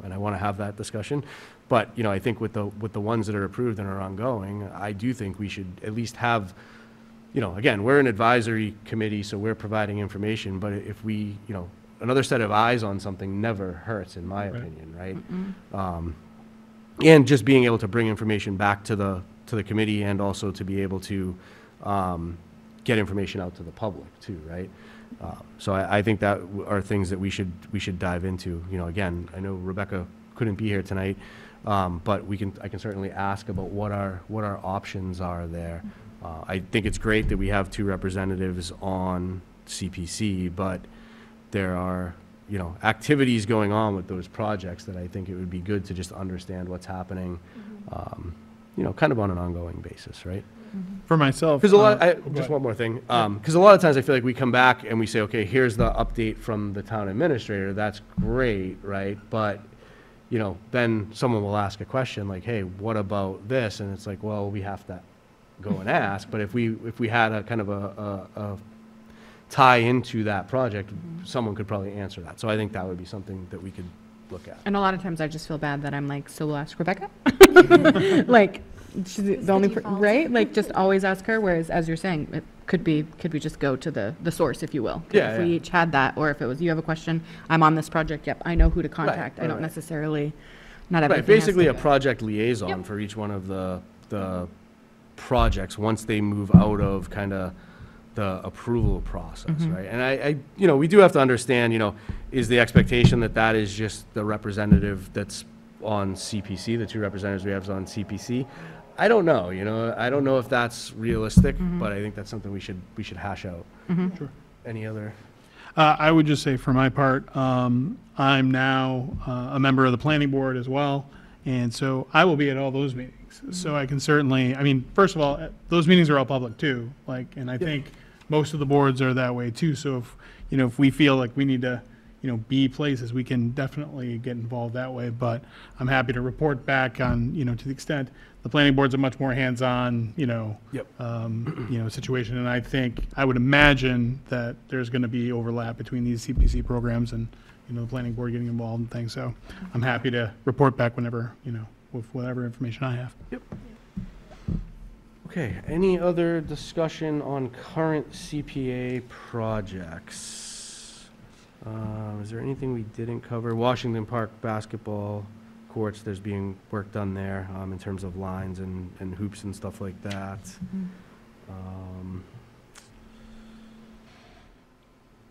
And I want to have that discussion. But, I think with the ones that are approved and are ongoing, I do think we should at least have, again, we're an advisory committee, so we're providing information, but if we, another set of eyes on something never hurts, in my Right. opinion, right? And just being able to bring information back to the committee and also to be able to get information out to the public too, right? So I think that are things that we should dive into. Again, I know Rebecca couldn't be here tonight, but I can certainly ask about what our options are there. I think it's great that we have 2 representatives on CPC, but there are, activities going on with those projects that I think it would be good to just understand what's happening, kind of on an ongoing basis, right? For myself. Because go just ahead. one more thing, because a lot of times I feel like we come back and we say, okay, here's the update from the town administrator, that's great, right? But, then someone will ask a question like, hey, what about this? And it's like, well, we have to go and ask, but if we had a kind of a tie into that project, someone could probably answer that. So I think that would be something that we could look at. And a lot of times I just feel bad that I'm like, so we'll ask Rebecca? Like, she's the only, default. right? Like, just always ask her, whereas, as you're saying, could we just go to the source, if you will? 'Cause Yeah, if we yeah. each had that, or if it was, you have a question, I'm on this project, yep, I know who to contact. I right, don't right. necessarily, not Right, everything has basically to a go. project liaison Yep. for each one of the projects, once they move out of kind of the approval process, Mm-hmm. right? And I, you know, we do have to understand, you know, is the expectation that that is just the representative that's on CPC, the two representatives we have on CPC? I don't know, you know, I don't know if that's realistic, Mm-hmm. but I think that's something we should hash out. Sure. Any other? I would just say for my part, I'm now a member of the planning board as well, and so I will be at all those meetings. So I can certainly, I mean, first of all, those meetings are all public too, like, and I think most of the boards are that way too. So if, you know, if we feel like we need to, you know, be places, we can definitely get involved that way. But I'm happy to report back on, you know, to the extent the planning board's a much more hands-on, you know, Yep. you know, situation. And I think, I would imagine that there's going to be overlap between these CPC programs and, you know, the planning board getting involved and things. So I'm happy to report back whenever, you know, with whatever information I have. Okay, any other discussion on current CPA projects? Is there anything we didn't cover? Washington Park basketball courts, there's being work done there, in terms of lines and hoops and stuff like that.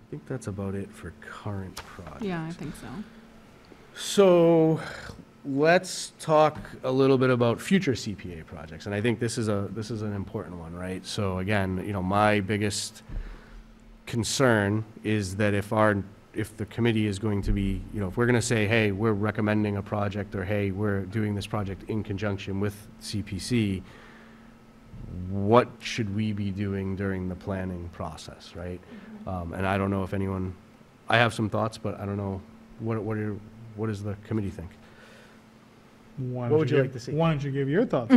I think that's about it for current projects. Yeah, I think so. So let's talk a little bit about future CPA projects, and I think this is an important one, right? So again, you know, my biggest concern is that if the committee is going to be, you know, if we're going to say, hey, we're recommending a project, or hey, we're doing this project in conjunction with CPC, what should we be doing during the planning process, right? And I don't know if anyone, I have some thoughts, but I don't know, what does the committee think? Why What don't would you give- like to see? Why don't you give your thoughts?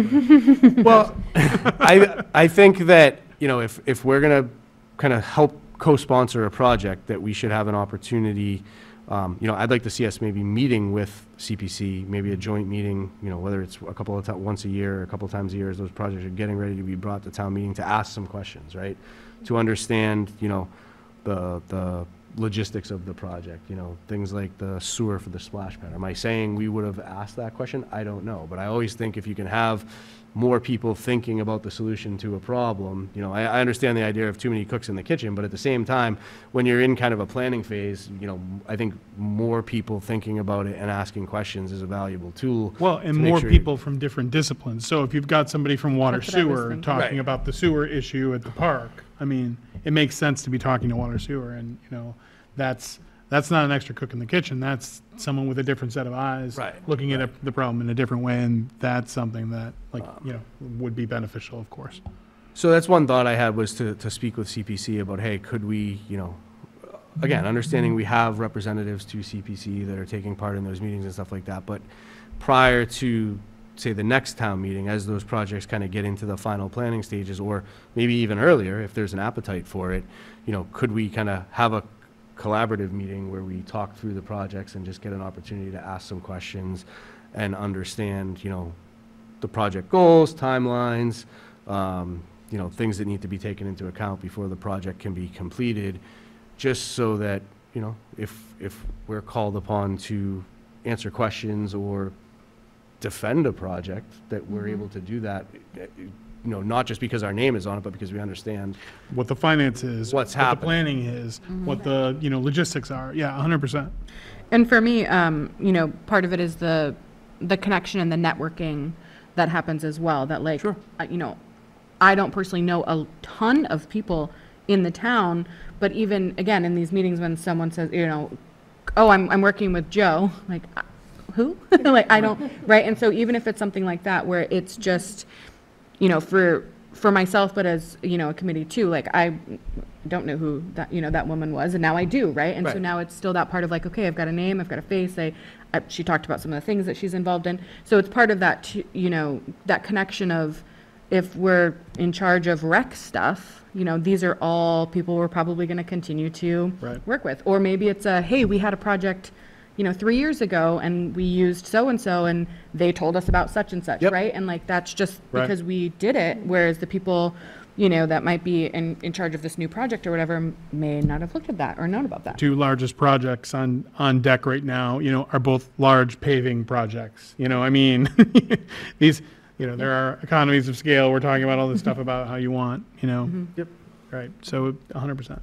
Well, I think that, you know, if we're going to kind of help co-sponsor a project, that we should have an opportunity, you know, I'd like to see us maybe meeting with CPC, maybe a joint meeting, you know, whether it's a couple of times, once a year, or a couple of times a year, as those projects are getting ready to be brought to town meeting, to ask some questions, right? To understand, you know, the logistics of the project, you know, things like the sewer for the splash pad. Am I saying we would have asked that question? I don't know, but I always think if you can have more people thinking about the solution to a problem, you know, I understand the idea of too many cooks in the kitchen, but at the same time, when you're in kind of a planning phase, you know, I think more people thinking about it and asking questions is a valuable tool. Well, and to make more sure- people from different disciplines. So if you've got somebody from water That's what I was sewer thinking. talking Right. about the sewer issue at the park, I mean, it makes sense to be talking to water sewer, and, you know, that's not an extra cook in the kitchen. That's someone with a different set of eyes. Right, Looking right. at the problem in a different way, and that's something that, like, you know, would be beneficial, of course. So that's one thought I had, was to speak with CPC about, hey, could we, you know, again, understanding we have representatives to CPC that are taking part in those meetings and stuff like that, but prior to, say, the next town meeting, as those projects kind of get into the final planning stages, or maybe even earlier, if there's an appetite for it, you know, could we kind of have a collaborative meeting where we talk through the projects and just get an opportunity to ask some questions and understand, you know, the project goals, timelines, you know, things that need to be taken into account before the project can be completed, just so that, you know, if we're called upon to answer questions or defend a project, that we're able to do that, you know, not just because our name is on it, but because we understand. What the finance is. What's What the happening. planning is, what the, you know, logistics are. Yeah, 100%. And for me, you know, part of it is the connection and the networking that happens as well. That, like, you know, I don't personally know a ton of people in the town, but even again in these meetings, when someone says, you know, oh, I'm working with Joe, like, who? Like, I don't, right? And so even if it's something like that, where it's just, you know, for myself, but as, you know, a committee too, like, I don't know who that, you know, that woman was, and now I do, right? And so Right. now it's still that part of, like, okay, I've got a name, I've got a face, she talked about some of the things that she's involved in. So it's part of that, you know, that connection of, if we're in charge of rec stuff, you know, these are all people we're probably going to continue to Right. work with. Or maybe it's hey, we had a project, you know, 3 years ago, and we used so-and-so, and they told us about such and such, Yep. right? And, like, that's just Right. because we did it, whereas the people you know, that might be in charge of this new project or whatever may not have looked at that or known about that. Two largest projects on deck right now, you know, are both large paving projects. You know, I mean, these, you know, there are economies of scale. We're talking about all this stuff about how you want, you know. Yep. Right, so 100%.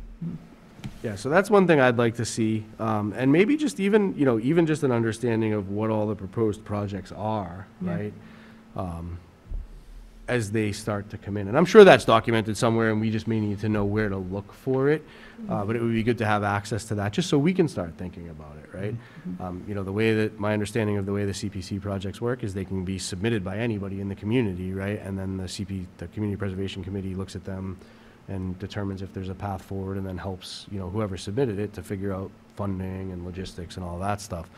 Yeah, so that's one thing I'd like to see, and maybe just even, you know, even just an understanding of what all the proposed projects are, Yeah. right? As they start to come in. And I'm sure that's documented somewhere, and we just may need to know where to look for it. But it would be good to have access to that, just so we can start thinking about it, right? You know, the way that, my understanding of the way the CPC projects work is they can be submitted by anybody in the community, right? And then the Community Preservation Committee looks at them and determines if there's a path forward, and then helps, you know, whoever submitted it to figure out funding and logistics and all that stuff.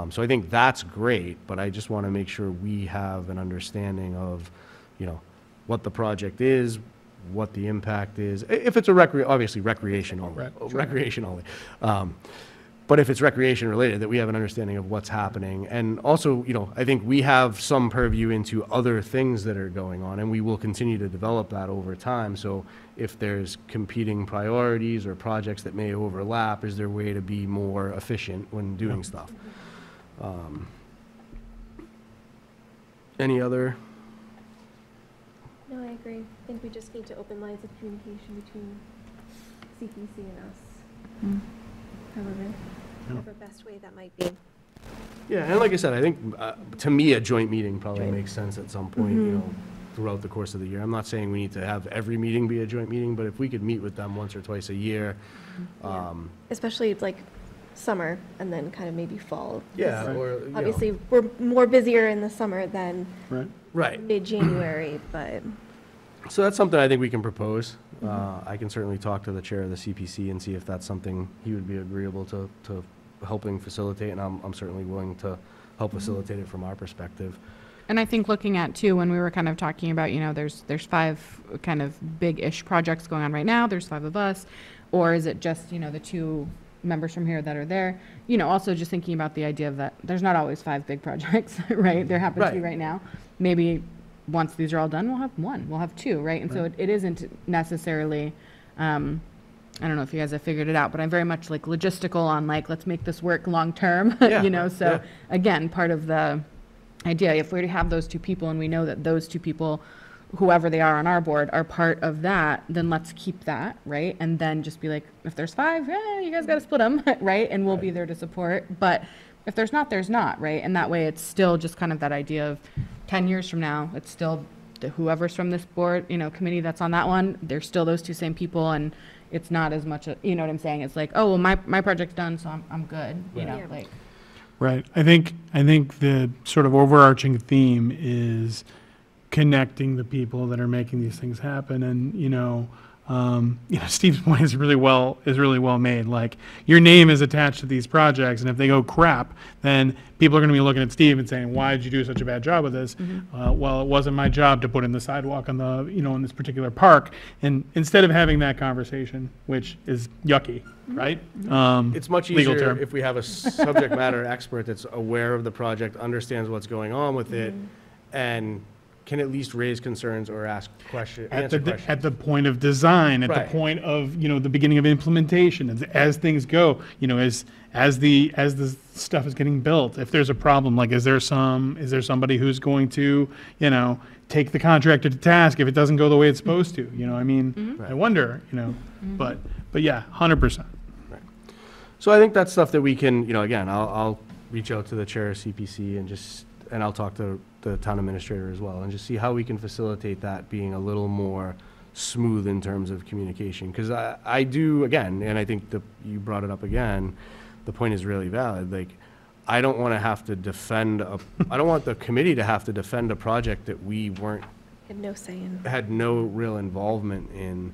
So I think that's great, but I just want to make sure we have an understanding of, you know, what the project is, what the impact is. If it's a obviously recreation only, Right, sure. recreation only. But if it's recreation related, that we have an understanding of what's happening. And also, you know, I think we have some purview into other things that are going on, and we will continue to develop that over time. So if there's competing priorities or projects that may overlap, is there a way to be more efficient when doing stuff? Any other? No, I agree. I think we just need to open lines of communication between CPC and us. Whatever best way that might be. Yeah, and like I said, I think, to me, a joint meeting probably Joint. makes sense at some point, you know, throughout the course of the year. I'm not saying we need to have every meeting be a joint meeting, but if we could meet with them once or twice a year, Especially like summer and then kind of maybe fall. yeah, Right. or, you know, Obviously, we're more busier in the summer than Right. right. mid-January, but So that's something I think we can propose. I can certainly talk to the chair of the CPC and see if that's something he would be agreeable to helping facilitate, and I'm certainly willing to help facilitate it from our perspective. And I think looking at too, when we were kind of talking about, you know, there's 5 kind of big-ish projects going on right now, there's 5 of us, or is it just, you know, the 2 members from here that are there? You know, also just thinking about the idea of that there's not always 5 big projects, right? There happens to be Right. right now. Maybe once these are all done, we'll have 1, we'll have 2, right? And so it isn't necessarily, I don't know if you guys have figured it out, but I'm very much like logistical on like, let's make this work long-term, Yeah, you know? So yeah. again, part of the idea, if we already have those 2 people and we know that those 2 people, whoever they are on our board, are part of that, then let's keep that, right? And then just be like, if there's 5, you guys got to split them, right? And we'll be there to support. But if there's not, right? And that way it's still just kind of that idea of 10 years from now, it's still whoever's from this board, you know, committee that's on that one, they're still those 2 same people, and it's not as much, you know what I'm saying? It's like, oh, well, my project's done, so I'm good, you know, Yeah. like. Right. I think the sort of overarching theme is connecting the people that are making these things happen. And, Steve's point is really well made. Like, your name is attached to these projects, and if they go crap, then people are going to be looking at Steve and saying, why did you do such a bad job with this? Well, it wasn't my job to put in the sidewalk on the, in this particular park. And instead of having that conversation, which is yucky, right? It's much Legal easier term. if we have a subject matter expert that's aware of the project, understands what's going on with it, and can at least raise concerns or answer questions. At the point of design, at Right. the point of, the beginning of implementation, as things go, as the stuff is getting built, if there's a problem, like, is there somebody who's going to, take the contractor to task if it doesn't go the way it's supposed to, Right. I wonder, but yeah, 100%. So I think that's stuff that we can, again, I'll reach out to the chair of CPC and I'll talk to the town administrator as well, and just see how we can facilitate that being a little more smooth in terms of communication. Because I do, again, and I think you brought it up again, the point is really valid. Like, I don't want to have to I don't want the committee to have to defend a project that we had no say in. had no real involvement in.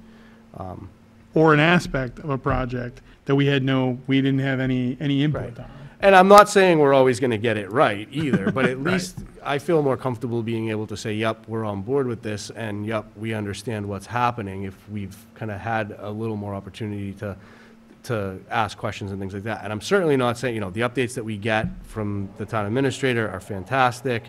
Or an aspect of a project that we didn't have any input Right. on. And I'm not saying we're always going to get it right either, but at least I feel more comfortable being able to say, yep, we're on board with this, and yep, we understand what's happening, if we've kind of had a little more opportunity to ask questions and things like that. And I'm certainly not saying, the updates that we get from the town administrator are fantastic.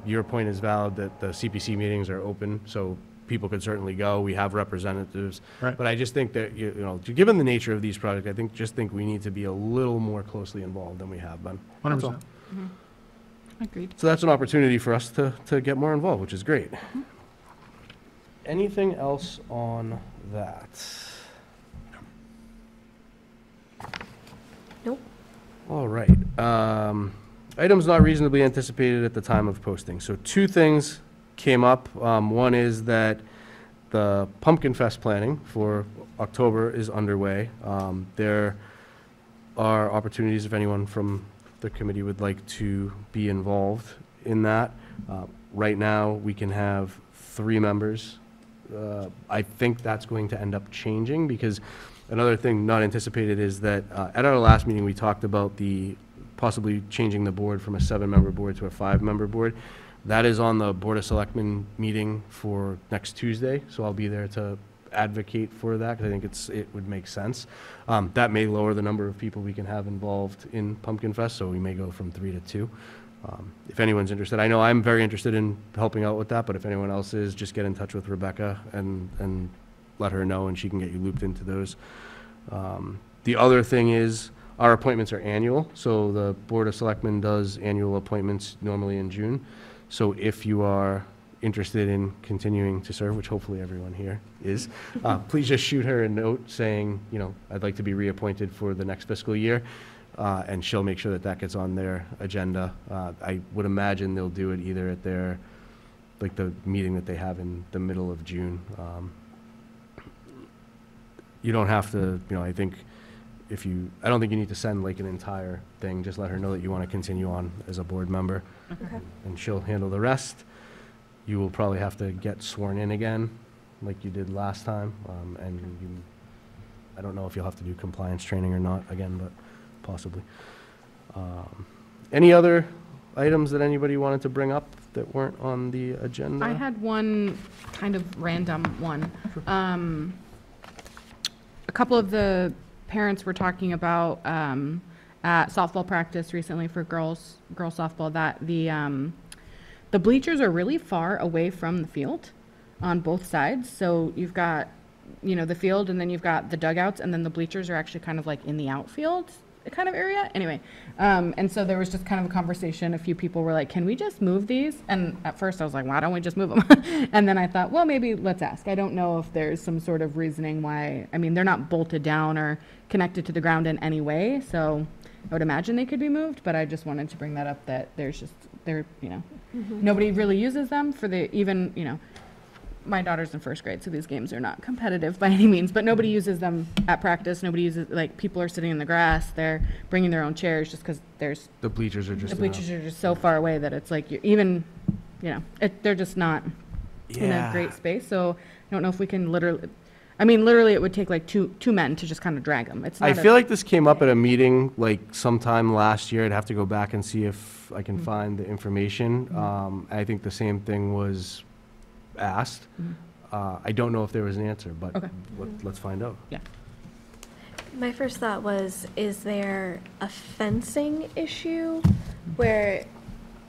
Your point is valid that the CPC meetings are open, so people could certainly go. We have representatives. Right. But I just think that, you know, given the nature of these projects, I think we need to be a little more closely involved than we have been. That's all. 100%. Agreed. So that's an opportunity for us to get more involved, which is great. Anything else on that? Nope. All right. Items not reasonably anticipated at the time of posting. So two things came up. One is that the Pumpkin Fest planning for October is underway. There are opportunities if anyone from the committee would like to be involved in that. Right now, we can have 3 members. I think that's going to end up changing because another thing not anticipated is that at our last meeting, we talked about the possibly changing the board from a 7-member board to a 5-member board. That is on the Board of Selectmen meeting for next Tuesday, so I'll be there to advocate for that because I think it would make sense. That may lower the number of people we can have involved in Pumpkin Fest, so we may go from 3 to 2. If anyone's interested, I know I'm very interested in helping out with that, but if anyone else is, just get in touch with Rebecca and let her know, and she can get you looped into those. The other thing is, our appointments are annual, so the Board of Selectmen does annual appointments normally in June. So if you are interested in continuing to serve, which hopefully everyone here is, please just shoot her a note saying, you know, I'd like to be reappointed for the next fiscal year, and she'll make sure that that gets on their agenda. I would imagine they'll do it either at their, like the meeting that they have in the middle of June. You don't have to, you know, I don't think you need to send like an entire thing. Just let her know that you want to continue on as a board member, Okay. and she'll handle the rest. You will probably have to get sworn in again, like you did last time, and I don't know if you'll have to do compliance training or not again, but possibly. Any other items that anybody wanted to bring up that weren't on the agenda? I had one kind of random one. A couple of the parents were talking about at softball practice recently for girls softball that the bleachers are really far away from the field on both sides. So you've got, you know, the field, and then you've got the dugouts, and then the bleachers are actually kind of like in the outfield kind of area. Anyway, and so there was just kind of a conversation. A few people were like, can we just move these? And at first I was like, why don't we just move them? And then I thought, well, maybe let's ask. I don't know if there's some sort of reasoning why. I mean, they're not bolted down or connected to the ground in any way, so I would imagine they could be moved, but I just wanted to bring that up, that they're, you know, nobody really uses them for even, you know, my daughter's in 1st grade, so these games are not competitive by any means, but nobody uses them at practice. Nobody uses, like, people are sitting in the grass, they're bringing their own chairs just because The bleachers are just the bleachers are just so far away that it's like, you're even, you know, they're just not in a great space, so I don't know if we can literally it would take like two men to just kind of drag them. It's not I feel like this came up at a meeting like sometime last year. I'd have to go back and see if I can find the information. I think the same thing was asked. I don't know if there was an answer, but Okay. let's find out. Yeah. My first thought was, is there a fencing issue where,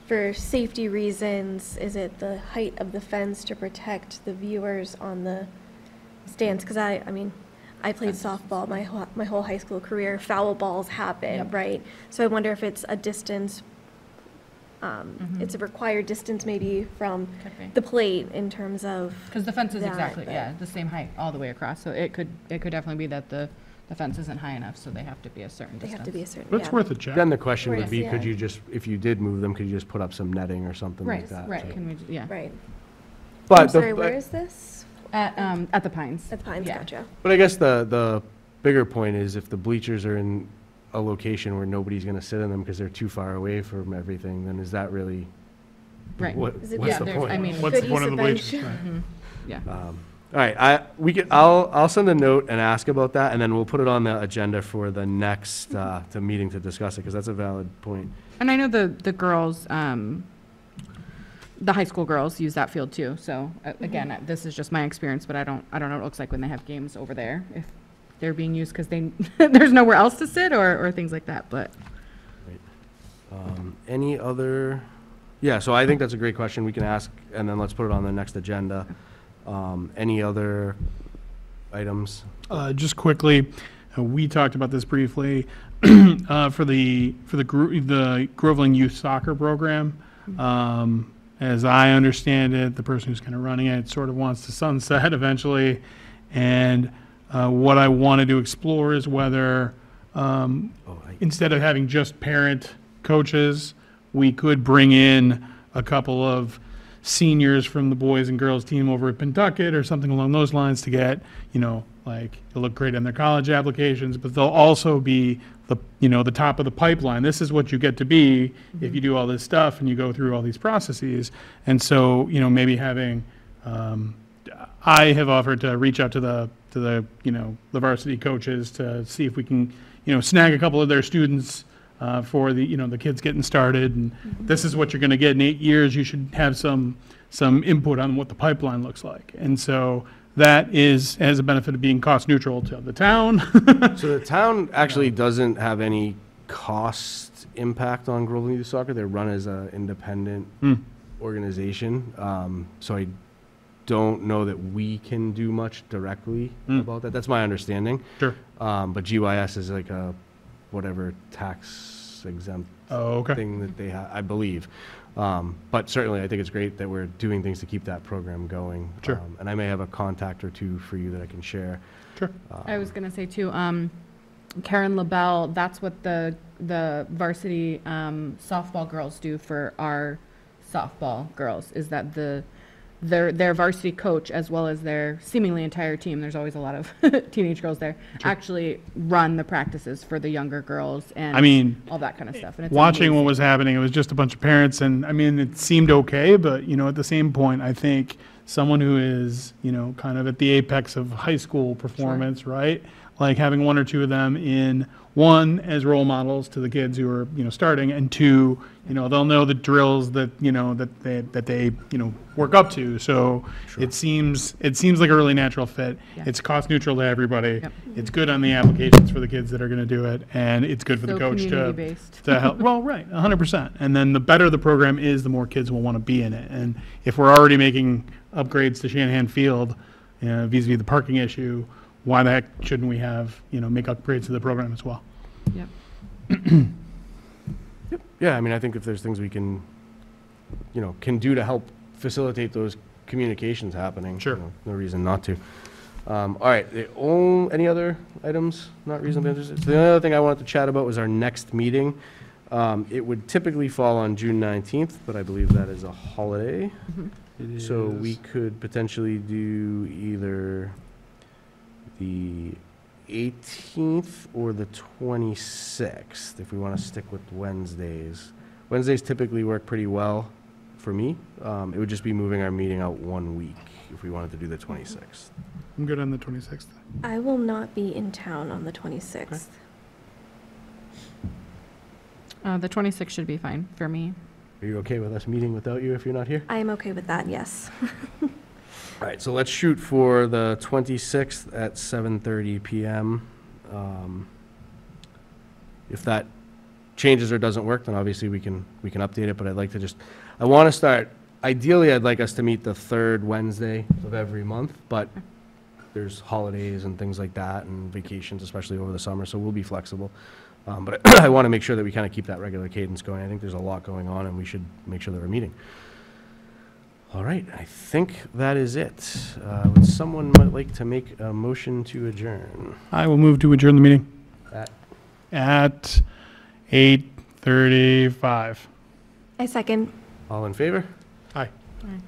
for safety reasons, is it the height of the fence to protect the viewers on the stands? Because I played softball my whole high school career. Foul balls happen, Yep. right? So I wonder if it's a distance, it's a required distance maybe from the plate in terms of. Because the fence is that, exactly, but- yeah, the same height all the way across, so it could definitely be that the fence isn't high enough, so they have to be a certain They distance. have to be a certain, That's yeah. worth a check. Then the question would be, Yeah. could you just, if you did move them, could you just put up some netting or something like Right, that? right, So- can we, yeah. Right. But I'm the- sorry, where is this? At the Pines. At the Pines, Yeah. gotcha. But I guess the bigger point is if the bleachers are in a location where nobody's going to sit in them because they're too far away from everything, then is that really, Right. Is it- what's Yeah, the there's- point? I mean, What's Good the point use of the of bleachers? bench. Right. Yeah. All right, I'll send a note and ask about that, and then we'll put it on the agenda for the next meeting to discuss it, because that's a valid point. And I know the girls, the high school girls use that field too, so again, this is just my experience, but I don't know what it looks like when they have games over there, if they're being used because there's nowhere else to sit or things like that, but. Any other, yeah, so I think that's a great question we can ask, and then let's put it on the next agenda. Any other items? Just quickly, we talked about this briefly, for the Groveland Youth Soccer Program. As I understand it, the person who's kind of running it sort of wants to sunset eventually. And what I wanted to explore is whether, instead of having just parent coaches, we could bring in a couple of seniors from the boys and girls team over at Pentucket or something along those lines to get, like, it'll look great on their college applications, but they'll also be the top of the pipeline. This is what you get to be if you do all this stuff and you go through all these processes. And so, maybe having, I have offered to reach out to the varsity coaches to see if we can, snag a couple of their students for the kids getting started. And this is what you're going to get in 8 years. You should have some input on what the pipeline looks like. And so that has a benefit of being cost neutral to the town. So the town actually doesn't have any cost impact on Groveland Youth Soccer. They're run as an independent organization. So I don't know that we can do much directly about that. That's my understanding. Sure. But GYS is like a whatever tax exempt thing that they have, I believe. But certainly, I think it's great that we're doing things to keep that program going. Sure. And I may have a contact or two for you that I can share. Sure. I was gonna say too, Karen LaBelle, that's what the varsity softball girls do for our softball girls, is that their varsity coach, as well as their seemingly entire team, there's always a lot of teenage girls there, actually run the practices for the younger girls and all that kind of stuff. And it's Watching what amazing. was happening, it was just a bunch of parents, and it seemed okay, but at the same point, I think someone who is kind of at the apex of high school performance, right? Like having one or two of them in one as role models to the kids who are starting, and two, they'll know the drills that that they work up to. So it seems like a really natural fit. Yeah. It's cost neutral to everybody. Yep. It's good on the applications for the kids that are going to do it, and it's good for the So coach community-based. to help. Well, right, 100%. And then the better the program is, the more kids will want to be in it. And if we're already making upgrades to Shanahan Field, vis-a-vis the parking issue, why the heck shouldn't we have make upgrades to the program as well? Yep. Yeah, I think if there's things we can do to help facilitate those communications happening. Sure. No reason not to. All right, any other items not reasonably interested? So the only other thing I wanted to chat about was our next meeting. It would typically fall on June 19th, but I believe that is a holiday. So we could potentially do either the 18th or the 26th, if we want to stick with Wednesdays. Wednesdays typically work pretty well for me. It would just be moving our meeting out 1 week if we wanted to do the 26th. I'm good on the 26th. I will not be in town on the 26th. The 26th should be fine for me. Are you okay with us meeting without you if you're not here? I am okay with that, yes. All right, so let's shoot for the 26th at 7:30 PM. If that changes or doesn't work, then obviously we can update it, but I want to start, ideally, I'd like us to meet the third Wednesday of every month, but there's holidays and things like that and vacations, especially over the summer, so we'll be flexible. But I want to make sure that we kind of keep that regular cadence going. I think there's a lot going on, and we should make sure that we're meeting. All right, I think that is it. Would someone like to make a motion to adjourn? I will move to adjourn the meeting At at 8:35. I second. all in favor? Aye. Aye.